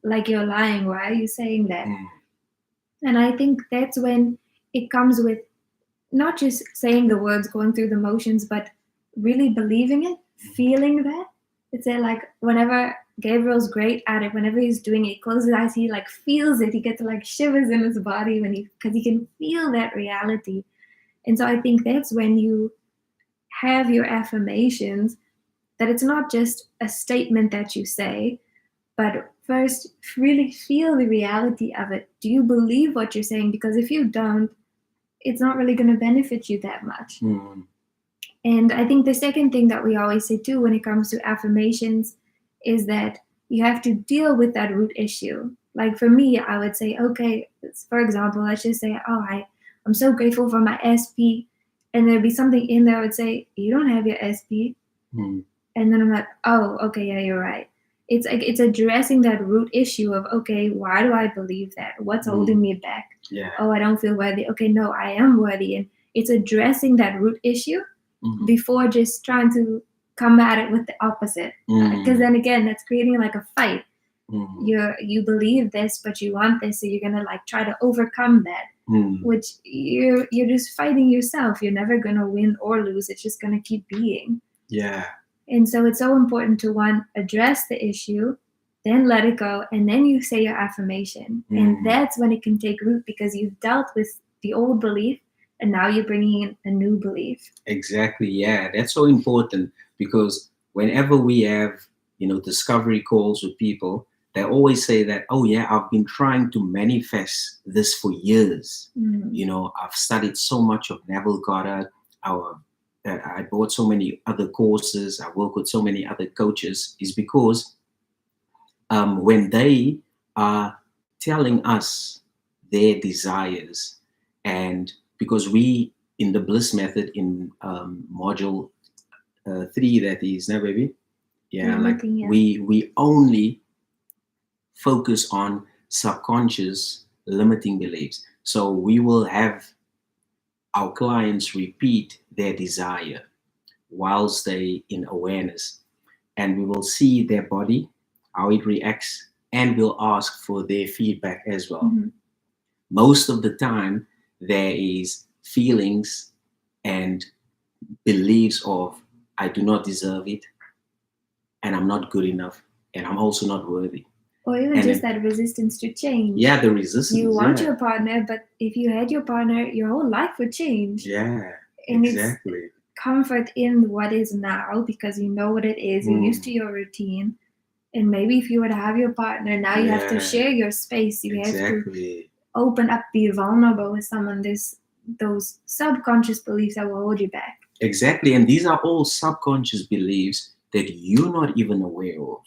Speaker 2: Like, you're lying. Why are you saying that? And I think that's when it comes with not just saying the words, going through the motions, but really believing it, feeling that. It's like whenever Gabriel's great at it, whenever he's doing it, he closes his eyes, he like feels it. He gets like shivers in his body because he can feel that reality. And so I think that's when you have your affirmations, that it's not just a statement that you say, but first really feel the reality of it. Do you believe what you're saying? Because if you don't, it's not really going to benefit you that much. And I think the second thing that we always say too when it comes to affirmations is that you have to deal with that root issue. Like for me, I would say, okay, for example, let's just say, oh, I'm so grateful for my SP. And there'd be something in there I would say, you don't have your SP. And then I'm like, oh, okay, yeah, you're right. It's like it's addressing that root issue of, okay, why do I believe that? What's holding me back? Oh, I don't feel worthy. Okay, no, I am worthy. And it's addressing that root issue before just trying to come at it with the opposite. Because then again, that's creating like a fight. You believe this, but you want this, so you're gonna like try to overcome that. Which you're just fighting yourself. You're never gonna win or lose. It's just gonna keep being. And so it's so important to, one, address the issue, then let it go, and then you say your affirmation. And that's when it can take root, because you've dealt with the old belief and now you're bringing in a new belief.
Speaker 1: Exactly. Yeah, that's so important, because whenever we have, discovery calls with people, they always say that, oh yeah, I've been trying to manifest this for years. I've studied so much of Neville Goddard. I bought so many other courses. I work with so many other coaches. Is because when they are telling us their desires, and because we, in the Bliss method, in module 3, that is, no, baby? We only focus on subconscious limiting beliefs. So we will have our clients repeat their desire whilst they in awareness, and we will see their body, how it reacts, and we'll ask for their feedback as well. Most of the time there is feelings and beliefs of, I do not deserve it, and I'm not good enough, and I'm also not worthy.
Speaker 2: Or even just that resistance to change.
Speaker 1: Yeah, the resistance.
Speaker 2: You want your partner, but if you had your partner, your whole life would change.
Speaker 1: Yeah,
Speaker 2: and
Speaker 1: exactly.
Speaker 2: It's comfort in what is now, because you know what it is. You're used to your routine. And maybe if you were to have your partner, now you have to share your space. You have to open up, be vulnerable with someone. There's those subconscious beliefs that will hold you back.
Speaker 1: Exactly. And these are all subconscious beliefs that you're not even aware of.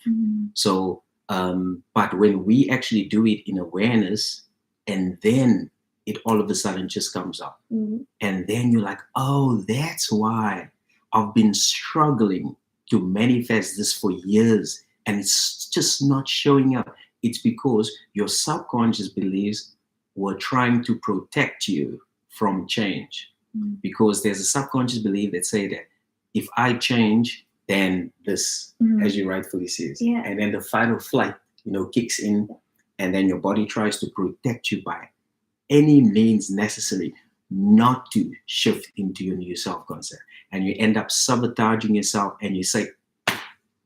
Speaker 1: So, but when we actually do it in awareness, and then it all of a sudden just comes up. And then you're like, oh, that's why I've been struggling to manifest this for years. And it's just not showing up. It's because your subconscious beliefs were trying to protect you from change. Because there's a subconscious belief that say that if I change, then this, as you rightfully says.
Speaker 2: Yeah.
Speaker 1: And then the fight or flight, kicks in, and then your body tries to protect you by any means necessary not to shift into your new self-concept. And you end up sabotaging yourself, and you say,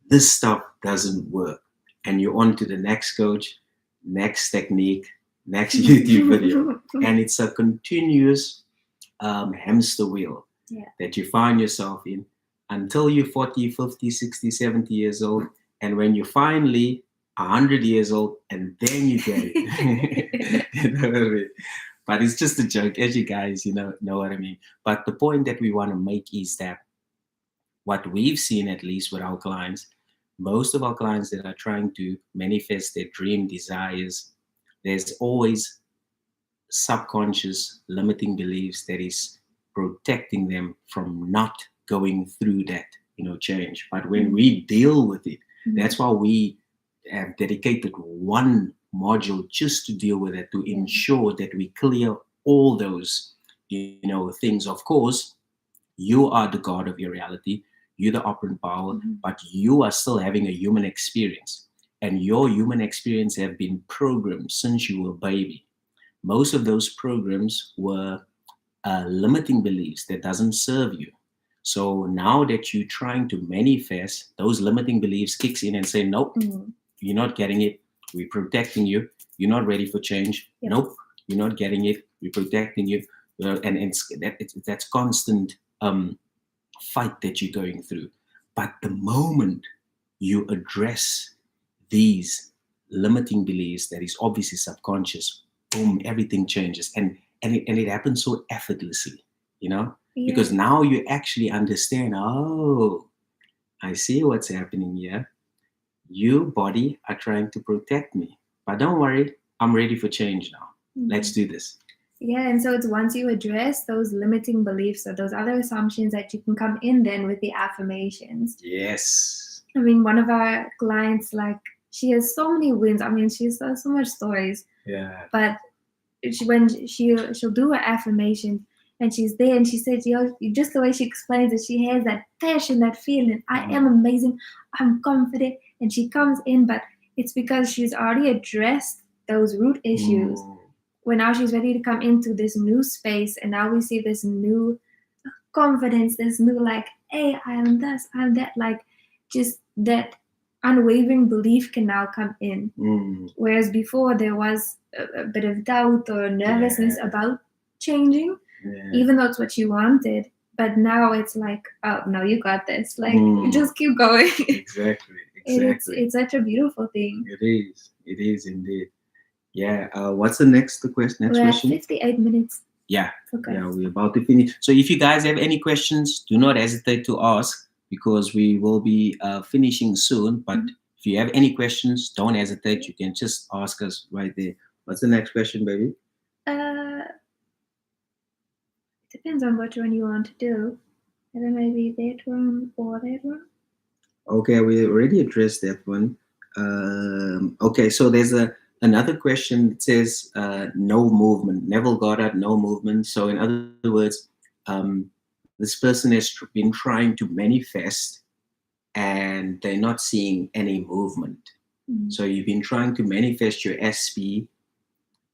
Speaker 1: this stuff doesn't work. And you're on to the next coach, next technique, next YouTube video. And it's a continuous hamster wheel that you find yourself in until you're 40, 50, 60, 70 years old. And when you're finally 100 years old, and then you get it. You know what I mean? But it's just a joke, as you guys, know what I mean. But the point that we want to make is that what we've seen, at least with our clients, most of our clients that are trying to manifest their dream desires, there's always subconscious limiting beliefs that is protecting them from not going through that, change. But when we deal with it, that's why we have dedicated one module just to deal with it, to ensure that we clear all those, things. Of course, you are the God of your reality. You're the operant power, but you are still having a human experience. And your human experience have been programmed since you were a baby. Most of those programs were limiting beliefs that doesn't serve you. So now that you're trying to manifest, those limiting beliefs kicks in and say, nope, you're not getting it. We're protecting you. You're not ready for change. Yep. Nope, you're not getting it. We're protecting you. And it's that's constant fight that you're going through. But the moment you address these limiting beliefs that is obviously subconscious, boom, everything changes. And it happens so effortlessly, because now you actually understand, oh, I see what's happening here. You, body, are trying to protect me. But don't worry, I'm ready for change now. Let's do this.
Speaker 2: Yeah, and so it's once you address those limiting beliefs or those other assumptions that you can come in then with the affirmations.
Speaker 1: Yes.
Speaker 2: I mean, one of our clients, she has so many wins. I mean, she has so much stories.
Speaker 1: Yeah.
Speaker 2: But she'll do her affirmation, and she's there, and she says, just the way she explains it, she has that passion, that feeling. I am amazing. I'm confident. And she comes in, but it's because she's already addressed those root issues. When now she's ready to come into this new space, and now we see this new confidence, this new hey, I am this, I'm that, just that unwavering belief can now come in. Whereas before there was a bit of doubt or nervousness about changing, even though it's what you wanted. But now it's oh no, you got this. Just keep going.
Speaker 1: Exactly.
Speaker 2: It's such a beautiful thing.
Speaker 1: It is indeed. Yeah. What's the next question?
Speaker 2: We're at 58 minutes.
Speaker 1: Yeah.
Speaker 2: Okay.
Speaker 1: Yeah, we're about to finish. So if you guys have any questions, do not hesitate to ask, because we will be finishing soon. But if you have any questions, don't hesitate. You can just ask us right there. What's the next question, baby?
Speaker 2: Depends on which one you want to do. Either maybe that one or that one.
Speaker 1: Okay, we already addressed that one. Okay, so there's another question that says no movement. Neville Goddard, no movement. So in other words, this person has been trying to manifest, and they're not seeing any movement. So you've been trying to manifest your SP,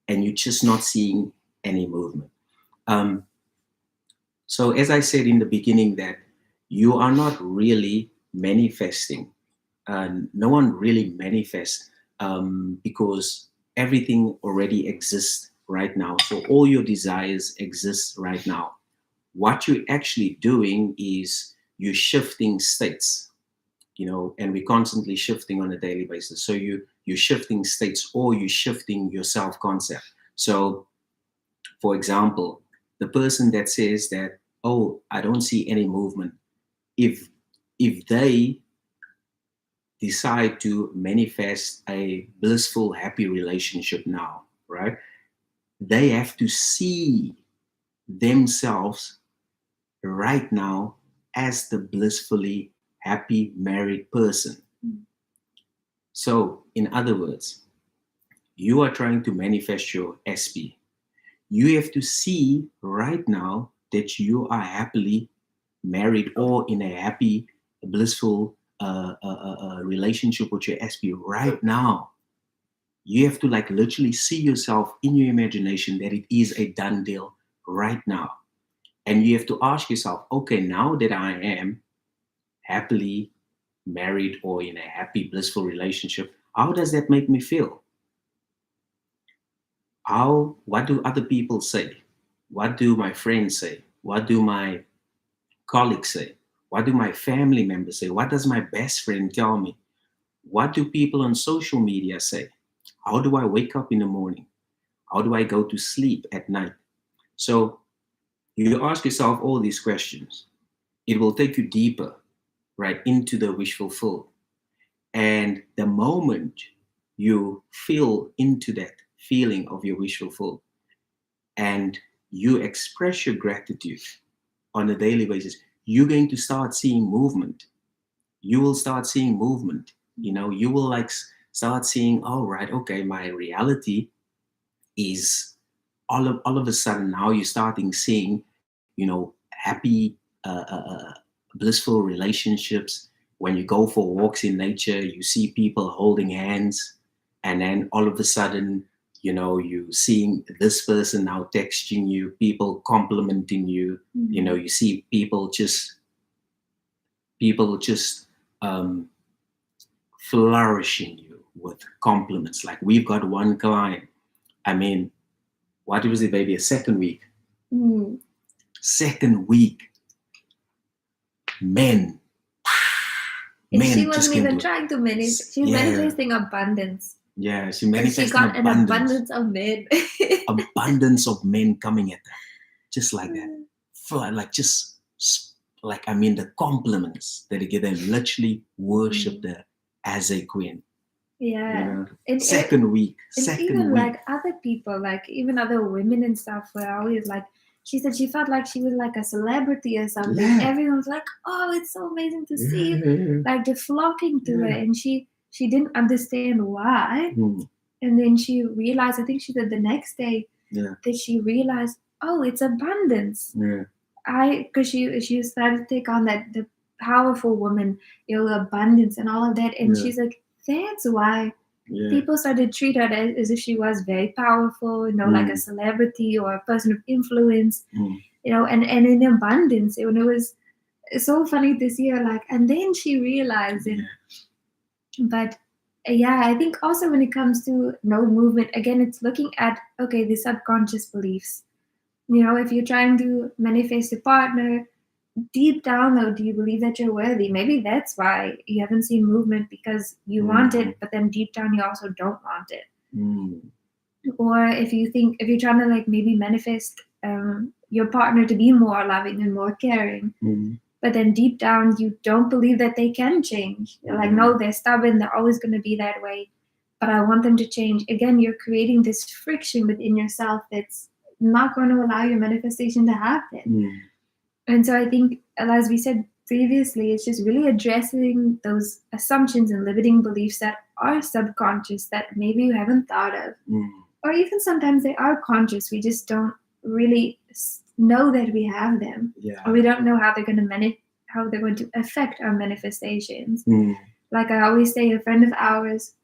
Speaker 1: and you're just not seeing any movement. So as I said in the beginning, that you are not really manifesting. No one really manifests because everything already exists right now. So all your desires exist right now. What you're actually doing is you're shifting states, and we're constantly shifting on a daily basis. So you're shifting states, or you're shifting your self-concept. So, for example, the person that says that oh, I don't see any movement. If they decide to manifest a blissful, happy relationship now, right? They have to see themselves right now as the blissfully happy married person. So, in other words, you are trying to manifest your SP. You have to see right now that you are happily married or in a happy, blissful relationship with your SP right now. You have to like literally see yourself in your imagination that it is a done deal right now. And you have to ask yourself, okay, now that I am happily married or in a happy, blissful relationship, how does that make me feel? What do other people say? What do my friends say? What do my colleagues say? What do my family members say? What does my best friend tell me? What do people on social media say? How do I wake up in the morning? How do I go to sleep at night? So you ask yourself all these questions. It will take you deeper, right, into the wish fulfilled. And the moment you feel into that feeling of your wish fulfilled and you express your gratitude on a daily basis, you're going to start seeing movement. You will start seeing movement. You will like start seeing, oh, right, okay, my reality is all of a sudden now you're starting seeing, happy, blissful relationships. When you go for walks in nature, you see people holding hands, and then all of a sudden, you seeing this person now texting you, people complimenting you. You see people just flourishing you with compliments. Like we've got one client. I mean, what was it, baby? A second week. Second week. Men.
Speaker 2: And she wasn't even trying to manifest. She was manifesting abundance.
Speaker 1: Yeah, she manifested
Speaker 2: she got an abundance of men.
Speaker 1: Abundance of men coming at her. Just like that. The compliments that they give them, literally worshipped her as a queen.
Speaker 2: Yeah.
Speaker 1: Second week.
Speaker 2: Like other people, like even other women and stuff were always like, she said she felt like she was like a celebrity or something. Yeah. Everyone's like, oh, it's so amazing to see. Like they're flocking to her. And she didn't understand why. And then she realized, I think she said the next day, that she realized, oh, it's abundance. Because she started to take on that, the powerful woman, abundance and all of that. And she's like, that's why people started to treat her as if she was very powerful, like a celebrity or a person of influence, and in abundance. And it was so funny to see her like, and then she realized it. But I think also when it comes to no movement, again, it's looking at, okay, the subconscious beliefs. If you're trying to manifest a partner, deep down though, do you believe that you're worthy? Maybe that's why you haven't seen movement, because you want it, but then deep down you also don't want it. Or if you're trying to like maybe manifest your partner to be more loving and more caring, but then deep down you don't believe that they can change. You're like, no, they're stubborn, they're always going to be that way, but I want them to change. Again, you're creating this friction within yourself that's not going to allow your manifestation to happen. And so I think, as we said previously, it's just really addressing those assumptions and limiting beliefs that are subconscious that maybe you haven't thought of. Or even sometimes they are conscious. We just don't really know that we have them. Or we don't know how they're going to affect our manifestations. Like I always say, a friend of ours,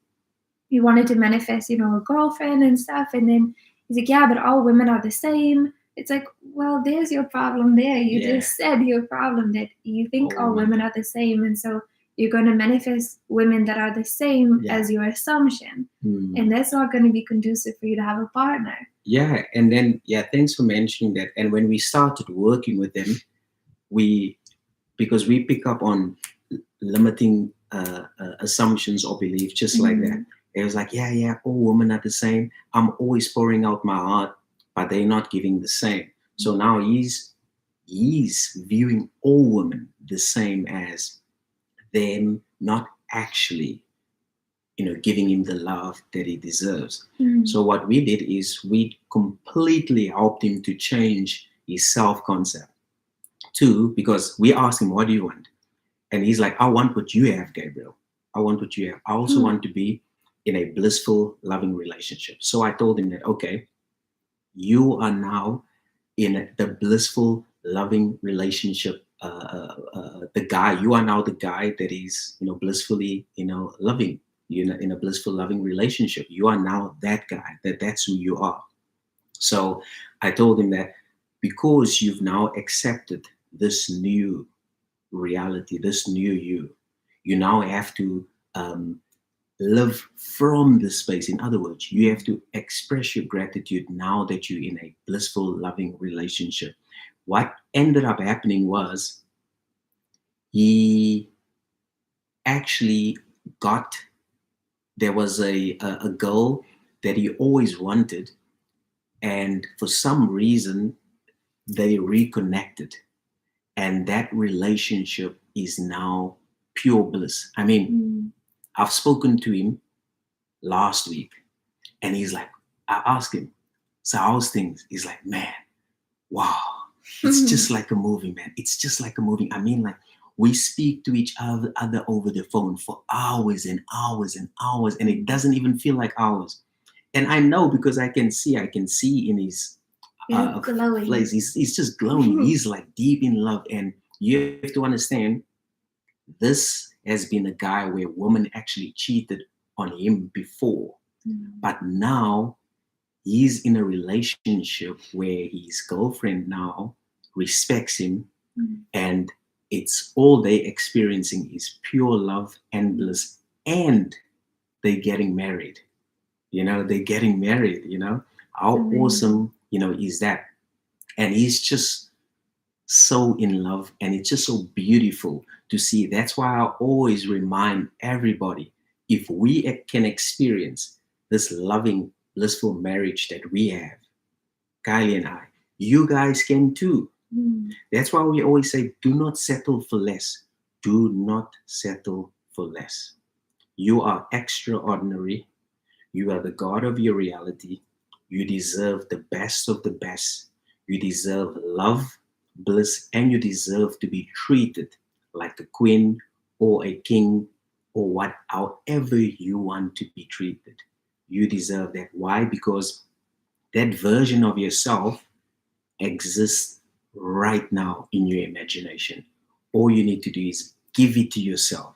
Speaker 2: he wanted to manifest, a girlfriend and stuff. And then he's like, yeah, but all women are the same. It's like, well, there's your problem there. You just said your problem, that you think all women are the same. And so you're going to manifest women that are the same as your assumption. And that's not going to be conducive for you to have a partner.
Speaker 1: Yeah. And then, thanks for mentioning that. And when we started working with them, because we pick up on limiting assumptions or beliefs just like that. It was like, all women are the same. I'm always pouring out my heart, but they're not giving the same. So now he's he's viewing all women the same as them not actually, giving him the love that he deserves. So what we did is we completely helped him to change his self-concept too, because we asked him, what do you want? And he's like, I want what you have, Gabriel. I want what you have. I also want to be in a blissful, loving relationship. So I told him that, okay, you are now in the blissful, loving relationship. The guy, you are now the guy that is, blissfully, loving. You're in a blissful, loving relationship. You are now that guy. That's who you are. So I told him that because you've now accepted this new reality, this new you now have to live from this space. In other words, you have to express your gratitude now that you're in a blissful, loving relationship. What ended up happening was he actually there was a girl that he always wanted, and for some reason they reconnected, and that relationship is now pure bliss. I mean, I've spoken to him last week, and he's like, I asked him, so how's things? He's like, man, wow, it's just like a movie, man. It's just like a movie. I mean, like, we speak to each other over the phone for hours and hours and hours, and it doesn't even feel like hours. And I know because I can see in his place, he's just glowing. He's like deep in love. And you have to understand, this has been a guy where women actually cheated on him before. But now he's in a relationship where his girlfriend now respects him, and it's all they experiencing is pure love and bliss, and they're getting married. They're getting married. How awesome, is that? And he's just so in love, and it's just so beautiful to see. That's why I always remind everybody, if we can experience this loving, blissful marriage that we have, Kylie and I, you guys can too. That's why we always say, do not settle for less. Do not settle for less. You are extraordinary. You are the God of your reality. You deserve the best of the best. You deserve love, bliss, and you deserve to be treated like a queen or a king, or however you want to be treated. You deserve that. Why? Because that version of yourself exists right now in your imagination. All you need to do is give it to yourself.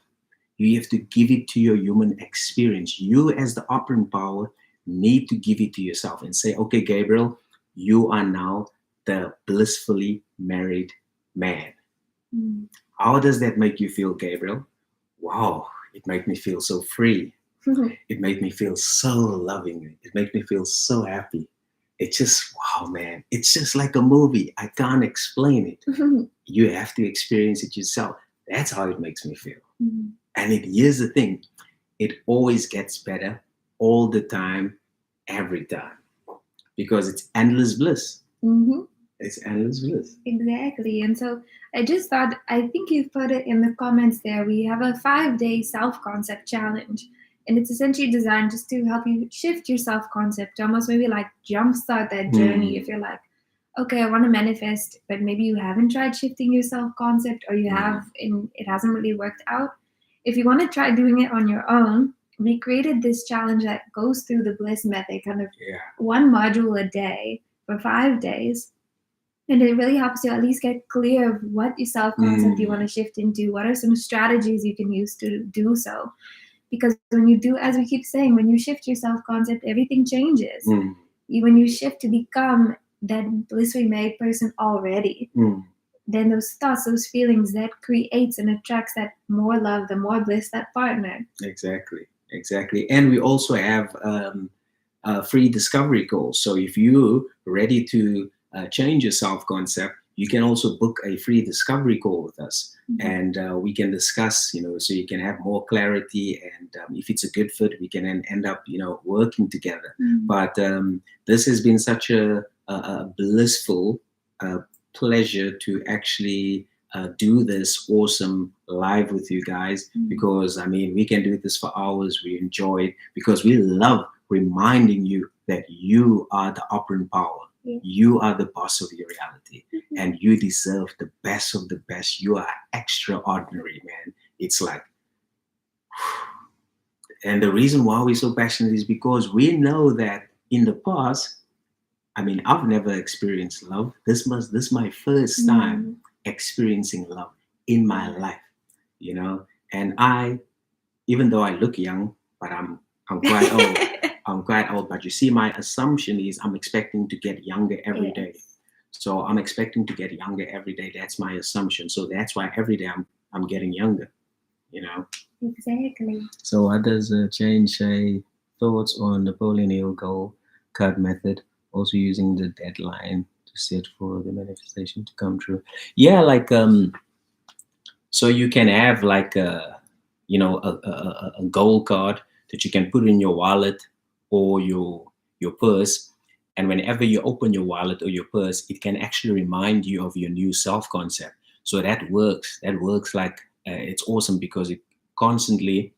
Speaker 1: You have to give it to your human experience. You, as the operant power, need to give it to yourself and say, okay, Gabriel, you are now the blissfully married man. How does that make you feel, Gabriel? Wow, it made me feel so free. It made me feel so loving. It made me feel so happy. It's just, wow, man. It's just like a movie. I can't explain it. You have to experience it yourself. That's how it makes me feel. And here's the thing. It always gets better all the time, every time. Because it's endless bliss. It's endless bliss.
Speaker 2: Exactly. And so I just thought, I think you put it in the comments there. We have a 5-day self-concept challenge. And it's essentially designed just to help you shift your self-concept, almost maybe like jumpstart that journey. If you're like, okay, I want to manifest, but maybe you haven't tried shifting your self-concept, or you have and it hasn't really worked out. If you want to try doing it on your own, we created this challenge that goes through the bliss method, kind of one module a day for 5 days. And it really helps you at least get clear of what your self-concept you want to shift into. What are some strategies you can use to do so? Because when you do, as we keep saying, when you shift your self-concept, everything changes. When you shift to become that blissfully made person already, then those thoughts, those feelings, that creates and attracts that more love, the more bliss, that partner.
Speaker 1: Exactly. And we also have free discovery calls. So if you're ready to change your self-concept, you can also book a free discovery call with us, and we can discuss, so you can have more clarity, and if it's a good fit, we can end up, working together. But this has been such a blissful pleasure to actually do this awesome live with you guys, because I mean, we can do this for hours. We enjoy it because we love reminding you that you are the operant power.
Speaker 2: Yeah.
Speaker 1: You are the boss of your reality, and you deserve the best of the best. You are extraordinary, man. It's like, and the reason why we're so passionate is because we know that in the past, I mean, I've never experienced love. This is my first time experiencing love in my life, you know. And I, even though I look young, but I'm quite old. I'm quite old. But you see, my assumption is I'm expecting to get younger every day. So I'm expecting to get younger every day. That's my assumption. So that's why every day I'm getting younger, you know.
Speaker 2: Exactly.
Speaker 1: So what does change say? Thoughts on Napoleon Hill goal cut method, also using the deadline to set for the manifestation to come true. Yeah, like so you can have like a, you know, a goal card that you can put in your wallet or your purse, and whenever you open your wallet or your purse, it can actually remind you of your new self concept. So that works. That works like it's awesome because it constantly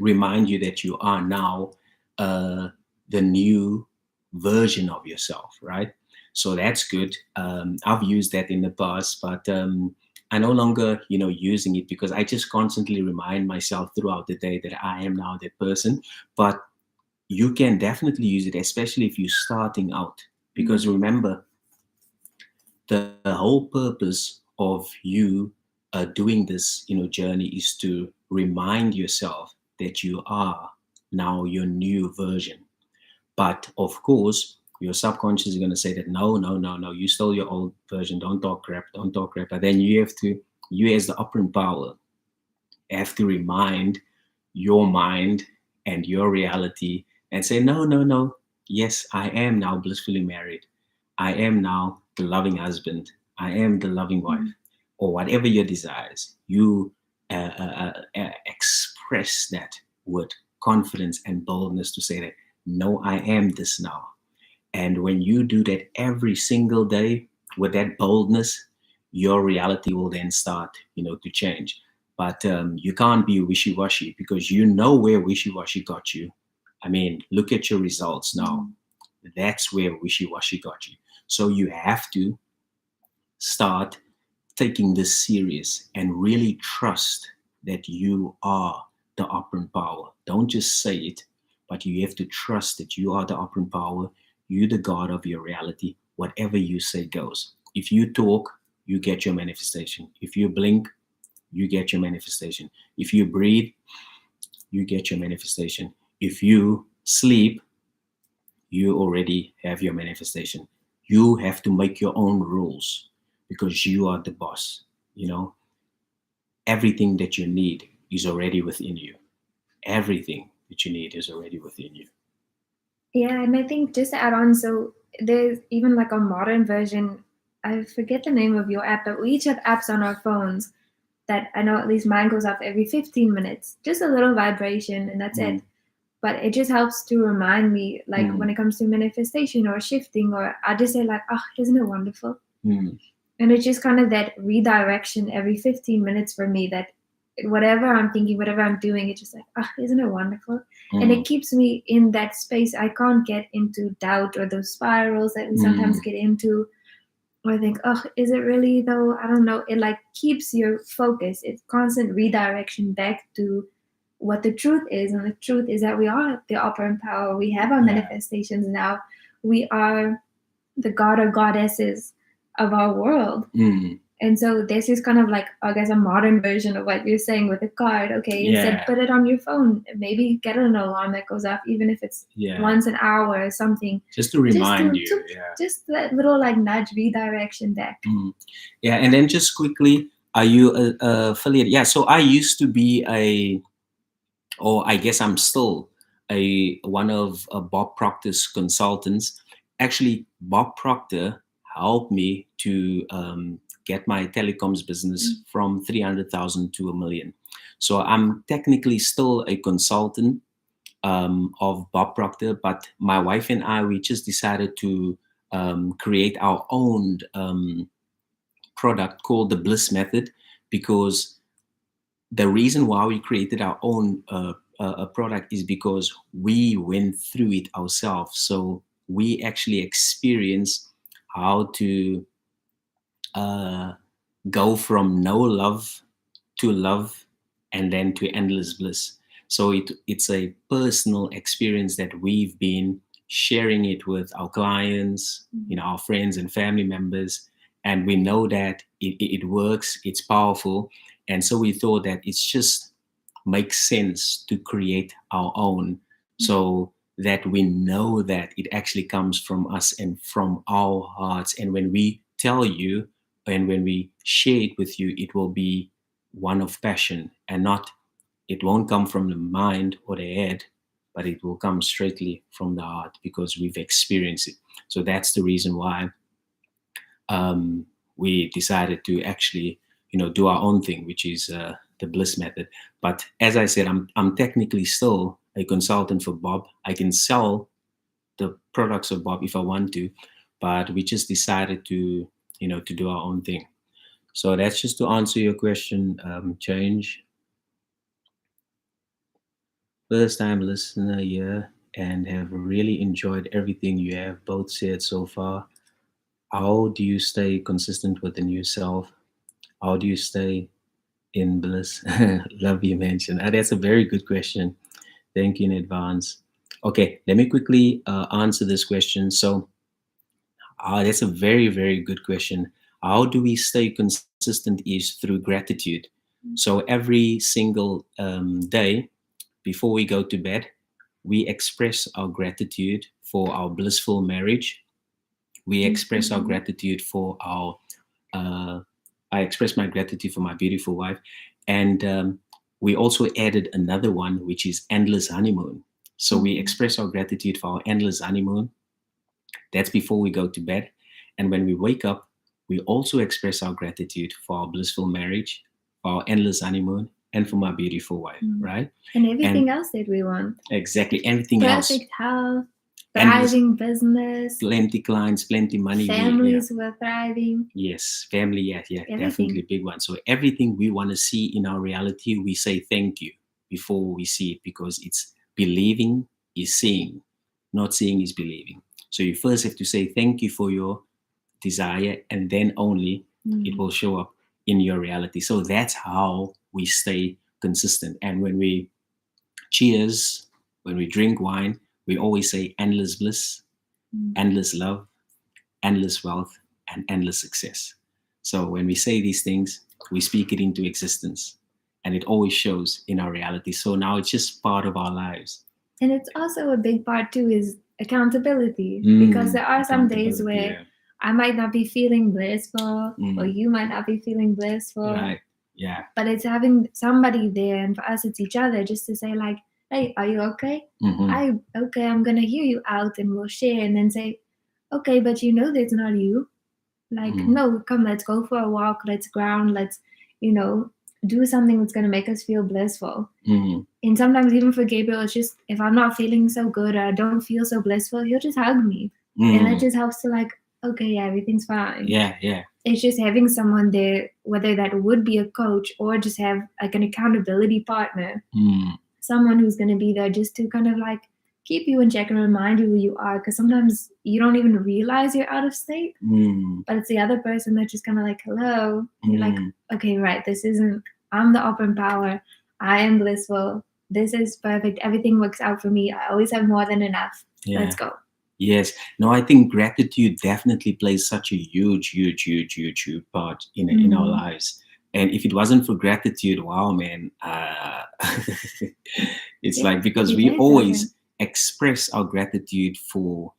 Speaker 1: remind you that you are now the new version of yourself, right? So that's good. I've used that in the past, but I no longer, you know, using it because I just constantly remind myself throughout the day that I am now that person. But you can definitely use it, especially if you're starting out, because remember, the whole purpose of you doing this, you know, journey is to remind yourself that you are now your new version. But of course, your subconscious is going to say that no, no, no, no, you stole your old version. Don't talk crap. Don't talk crap. But then you have to, you as the operant power, have to remind your mind and your reality and say, no, no, no. Yes, I am now blissfully married. I am now the loving husband. I am the loving wife, or whatever your desires. You express that with confidence and boldness to say that, no, I am this now. And when you do that every single day with that boldness, your reality will then start, you know, to change. But you can't be wishy-washy because you know where wishy-washy got you. I mean, look at your results now. That's where wishy-washy got you. So you have to start taking this serious and really trust that you are the operant power. Don't just say it, but you have to trust that you are the operant power. You the God of your reality. Whatever you say goes. If you talk, you get your manifestation. If you blink, you get your manifestation. If you breathe, you get your manifestation. If you sleep, you already have your manifestation. You have to make your own rules because you are the boss. You know, everything that you need is already within you. Everything that you need is already within you.
Speaker 2: Yeah, and I think just to add on, so there's even like a modern version. I forget the name of your app, but we each have apps on our phones that I know at least mine goes off every 15 minutes. Just a little vibration, and that's it. But it just helps to remind me, like when it comes to manifestation or shifting, or I just say like, oh, isn't it wonderful? And it's just kind of that redirection every 15 minutes for me, that whatever I'm thinking, whatever I'm doing, it's just like, oh, isn't it wonderful? And it keeps me in that space. I can't get into doubt or those spirals that we sometimes get into. Or I think, oh, is it really though? I don't know. It like keeps your focus. It's constant redirection back to what the truth is. And the truth is that we are the operant power. We have our manifestations now. We are the god or goddesses of our world. And so this is kind of like, I guess, a modern version of what you're saying with a card. Okay, instead put it on your phone. Maybe get an alarm that goes off, even if it's once an hour or something.
Speaker 1: Just to remind you.
Speaker 2: Just that little like nudge, redirection back.
Speaker 1: Yeah, and then just quickly, are you affiliated? Yeah, so I used to be or I guess I'm still one of Bob Proctor's consultants. Actually, Bob Proctor helped me to get my telecoms business from 300,000 to 1 million. So I'm technically still a consultant of Bob Proctor, but my wife and I, we just decided to create our own product called the Bliss Method, because the reason why we created our own product is because we went through it ourselves. So we actually experience how to go from no love to love, and then to endless bliss. So it's a personal experience that we've been sharing it with our clients, our friends and family members, and we know that it works, it's powerful. And so we thought that it's just makes sense to create our own, so that we know that it actually comes from us and from our hearts. And when we tell you, and when we share it with you, it will be one of passion, and not, it won't come from the mind or the head, but it will come straightly from the heart, because we've experienced it. So that's the reason why we decided to actually do our own thing, which is the Bliss Method. But as I said, I'm technically still a consultant for Bob. I can sell the products of Bob if I want to, but we just decided to to do our own thing. So that's just to answer your question, Change. First time listener here, and have really enjoyed everything you have both said so far. How do you stay consistent with the new self? How do you stay in bliss? Love you mentioned. That's a very good question. Thank you in advance. Okay, let me quickly answer this question. So that's a very, very good question. How do we stay consistent is through gratitude. So every single day before we go to bed, we express our gratitude for our blissful marriage. We express our gratitude for our, I express my gratitude for my beautiful wife. And we also added another one, which is endless honeymoon. So we express our gratitude for our endless honeymoon. That's before we go to bed. And when we wake up, we also express our gratitude for our blissful marriage, for our endless honeymoon, and for my beautiful wife, right?
Speaker 2: And everything else that we want.
Speaker 1: Exactly, everything else.
Speaker 2: Perfect health, thriving business,
Speaker 1: plenty clients, plenty money.
Speaker 2: Families who are thriving.
Speaker 1: Yes, family, yeah,
Speaker 2: Everything.
Speaker 1: definitely big one. So everything we want to see in our reality, we say thank you before we see it, because it's believing is seeing, not seeing is believing. So you first have to say thank you for your desire, and then only it will show up in your reality. So that's how we stay consistent. And when we cheers, when we drink wine, we always say endless bliss, endless love, endless wealth, and endless success. So when we say these things, we speak it into existence, and it always shows in our reality. So now it's just part of our lives.
Speaker 2: And it's also a big part too is accountability, because there are some days where I might not be feeling blissful, or you might not be feeling blissful.
Speaker 1: Right. Yeah.
Speaker 2: But it's having somebody there, and for us, it's each other, just to say like, "Hey, are you okay? Okay, I'm gonna hear you out, and we'll share." And then say, "Okay, but that's not you. Like, no, come, let's go for a walk. Let's ground. Let's, do something that's gonna make us feel blissful." And sometimes even for Gabriel, it's just if I'm not feeling so good or I don't feel so blissful, he'll just hug me, and that just helps to like, okay, yeah, everything's fine.
Speaker 1: Yeah.
Speaker 2: It's just having someone there, whether that would be a coach or just have like an accountability partner, someone who's going to be there just to kind of like keep you in check and remind you who you are. Because sometimes you don't even realize you're out of state, but it's the other person that's just kind of like, hello. You're like, okay, right, I'm the open power. I am blissful. This is perfect. Everything works out for me. I always have more than enough.
Speaker 1: Yeah.
Speaker 2: Let's go.
Speaker 1: Yes. No, I think gratitude definitely plays such a huge part in our lives. And if it wasn't for gratitude, wow, man, it's like, because we always express our gratitude for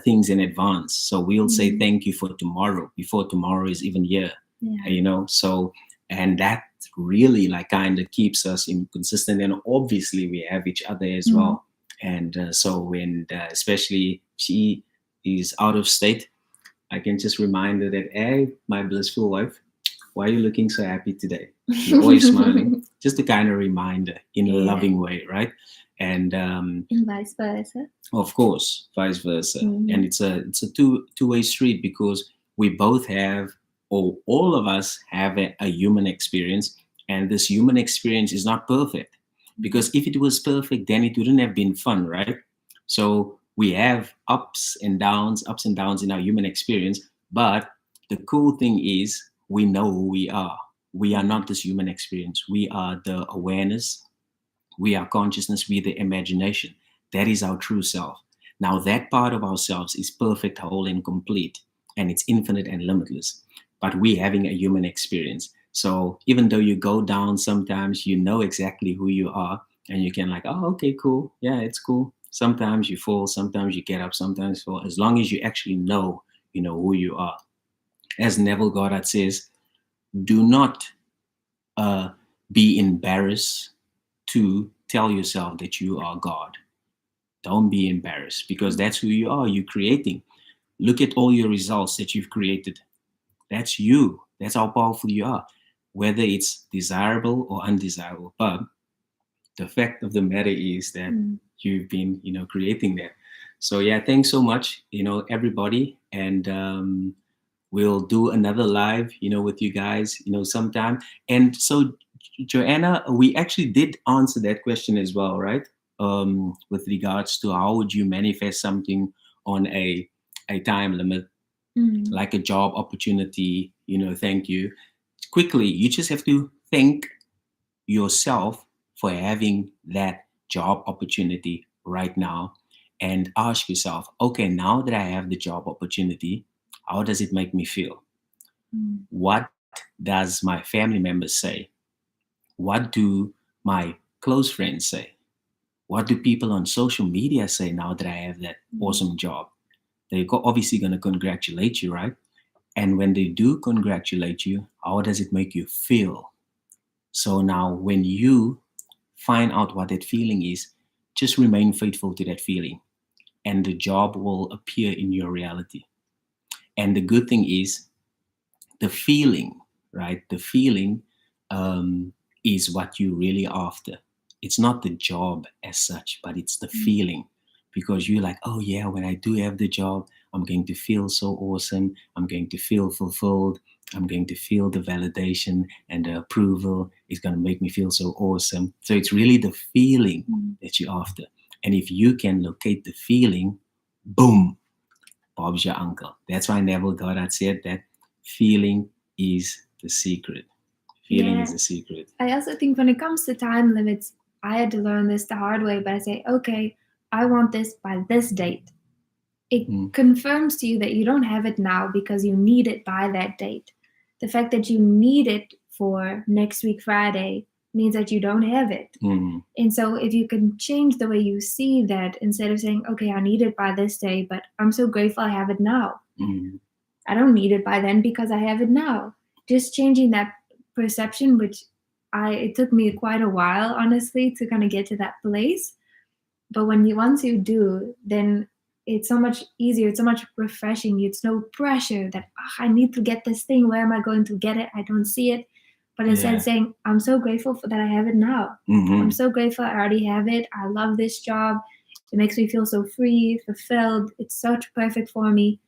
Speaker 1: things in advance. So we'll say thank you for tomorrow before tomorrow is even here. So, and that really like kind of keeps us consistent. And obviously we have each other as well. And so when especially she is out of state, I can just remind her that, hey, my blissful wife, why are you looking so happy today? You're always smiling. Just a kind of reminder in a loving way, right? And
Speaker 2: vice versa.
Speaker 1: Of course, vice versa. And it's a two-way street, because we both have or all of us have a human experience, and this human experience is not perfect. Because if it was perfect, then it wouldn't have been fun, right? So we have ups and downs in our human experience. But the cool thing is, we know who we are. We are not this human experience. We are the awareness, we are consciousness, we the imagination. That is our true self. Now, that part of ourselves is perfect, whole, and complete, and it's infinite and limitless. But we having a human experience. So even though you go down sometimes, you know exactly who you are, and you can like, oh, okay, cool. Yeah, it's cool. Sometimes you fall, sometimes you get up, sometimes you fall. As long as you actually know, you know who you are. As Neville Goddard says, do not uh, be embarrassed to tell yourself that you are God. Don't be embarrassed, because that's who you are. You're creating. Look at all your results that you've created. That's you. That's how powerful you are, whether it's desirable or undesirable. But the fact of the matter is that you've been, creating that. So yeah, thanks so much, everybody. And we'll do another live, with you guys, sometime. And so, Joanna, we actually did answer that question as well, right? With regards to how would you manifest something on a time limit, like a job opportunity, thank you. Quickly, you just have to thank yourself for having that job opportunity right now, and ask yourself, okay, now that I have the job opportunity, how does it make me feel? What does my family members say? What do my close friends say? What do people on social media say now that I have that awesome job? They're obviously going to congratulate you, right? And when they do congratulate you, how does it make you feel? So now when you find out what that feeling is, just remain faithful to that feeling, and the job will appear in your reality. And the good thing is, the feeling, right? The feeling is what you really after. It's not the job as such, but it's the feeling. Because you're like, oh yeah, when I do have the job, I'm going to feel so awesome. I'm going to feel fulfilled. I'm going to feel the validation and the approval. It's going to make me feel so awesome. So it's really the feeling that you're after. And if you can locate the feeling, boom, Bob's your uncle. That's why Neville Goddard said that feeling is the secret. Feeling is the secret.
Speaker 2: I also think when it comes to time limits, I had to learn this the hard way, but I say, okay, I want this by this date. It confirms to you that you don't have it now because you need it by that date. The fact that you need it for next week Friday means that you don't have it. And so if you can change the way you see that, instead of saying, okay, I need it by this day, but I'm so grateful I have it now. I don't need it by then because I have it now. Just changing that perception, which it took me quite a while, honestly, to kind of get to that place. But once you do, then it's so much easier. It's so much refreshing. It's no pressure that I need to get this thing. Where am I going to get it? I don't see it. But instead saying, I'm so grateful that I have it now. I'm so grateful I already have it. I love this job. It makes me feel so free, fulfilled. It's so perfect for me.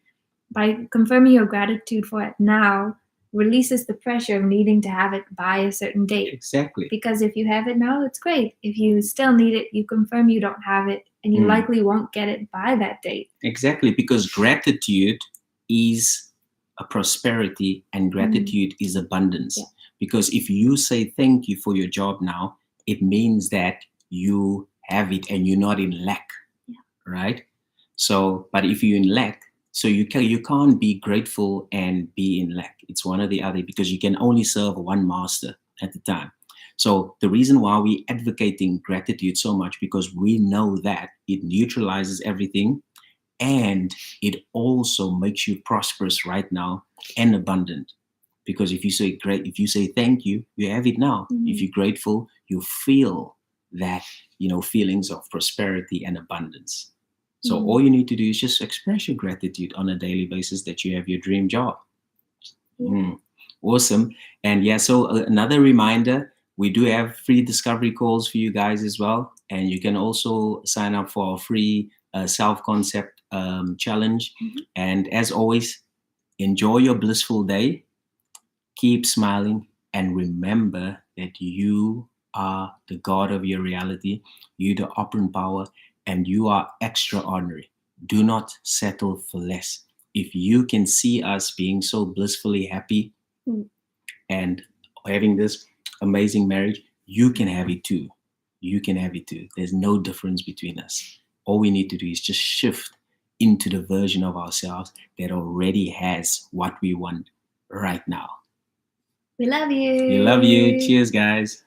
Speaker 2: By confirming your gratitude for it now, releases the pressure of needing to have it by a certain date.
Speaker 1: Exactly.
Speaker 2: Because if you have it now, it's great. If you still need it, you confirm you don't have it, and you likely won't get it by that date.
Speaker 1: Exactly, because gratitude is a prosperity, and gratitude is abundance. Because if you say thank you for your job now, it means that you have it and you're not in lack, right? So, but if you're in lack, so you can't be grateful and be in lack. It's one or the other, because you can only serve one master at a time. So the reason why we're advocating gratitude so much, because we know that it neutralizes everything, and it also makes you prosperous right now and abundant. Because if you say thank you, you have it now. If you're grateful, you feel that, feelings of prosperity and abundance. So all you need to do is just express your gratitude on a daily basis that you have your dream job. Awesome. And so another reminder, we do have free discovery calls for you guys as well. And you can also sign up for our free self-concept challenge. And as always, enjoy your blissful day. Keep smiling and remember that you are the God of your reality. You the operant power and you are extraordinary. Do not settle for less. If you can see us being so blissfully happy and having this amazing marriage, you can have it too. You can have it too. There's no difference between us. All we need to do is just shift into the version of ourselves that already has what we want right now.
Speaker 2: We love you.
Speaker 1: We love you. Cheers, guys.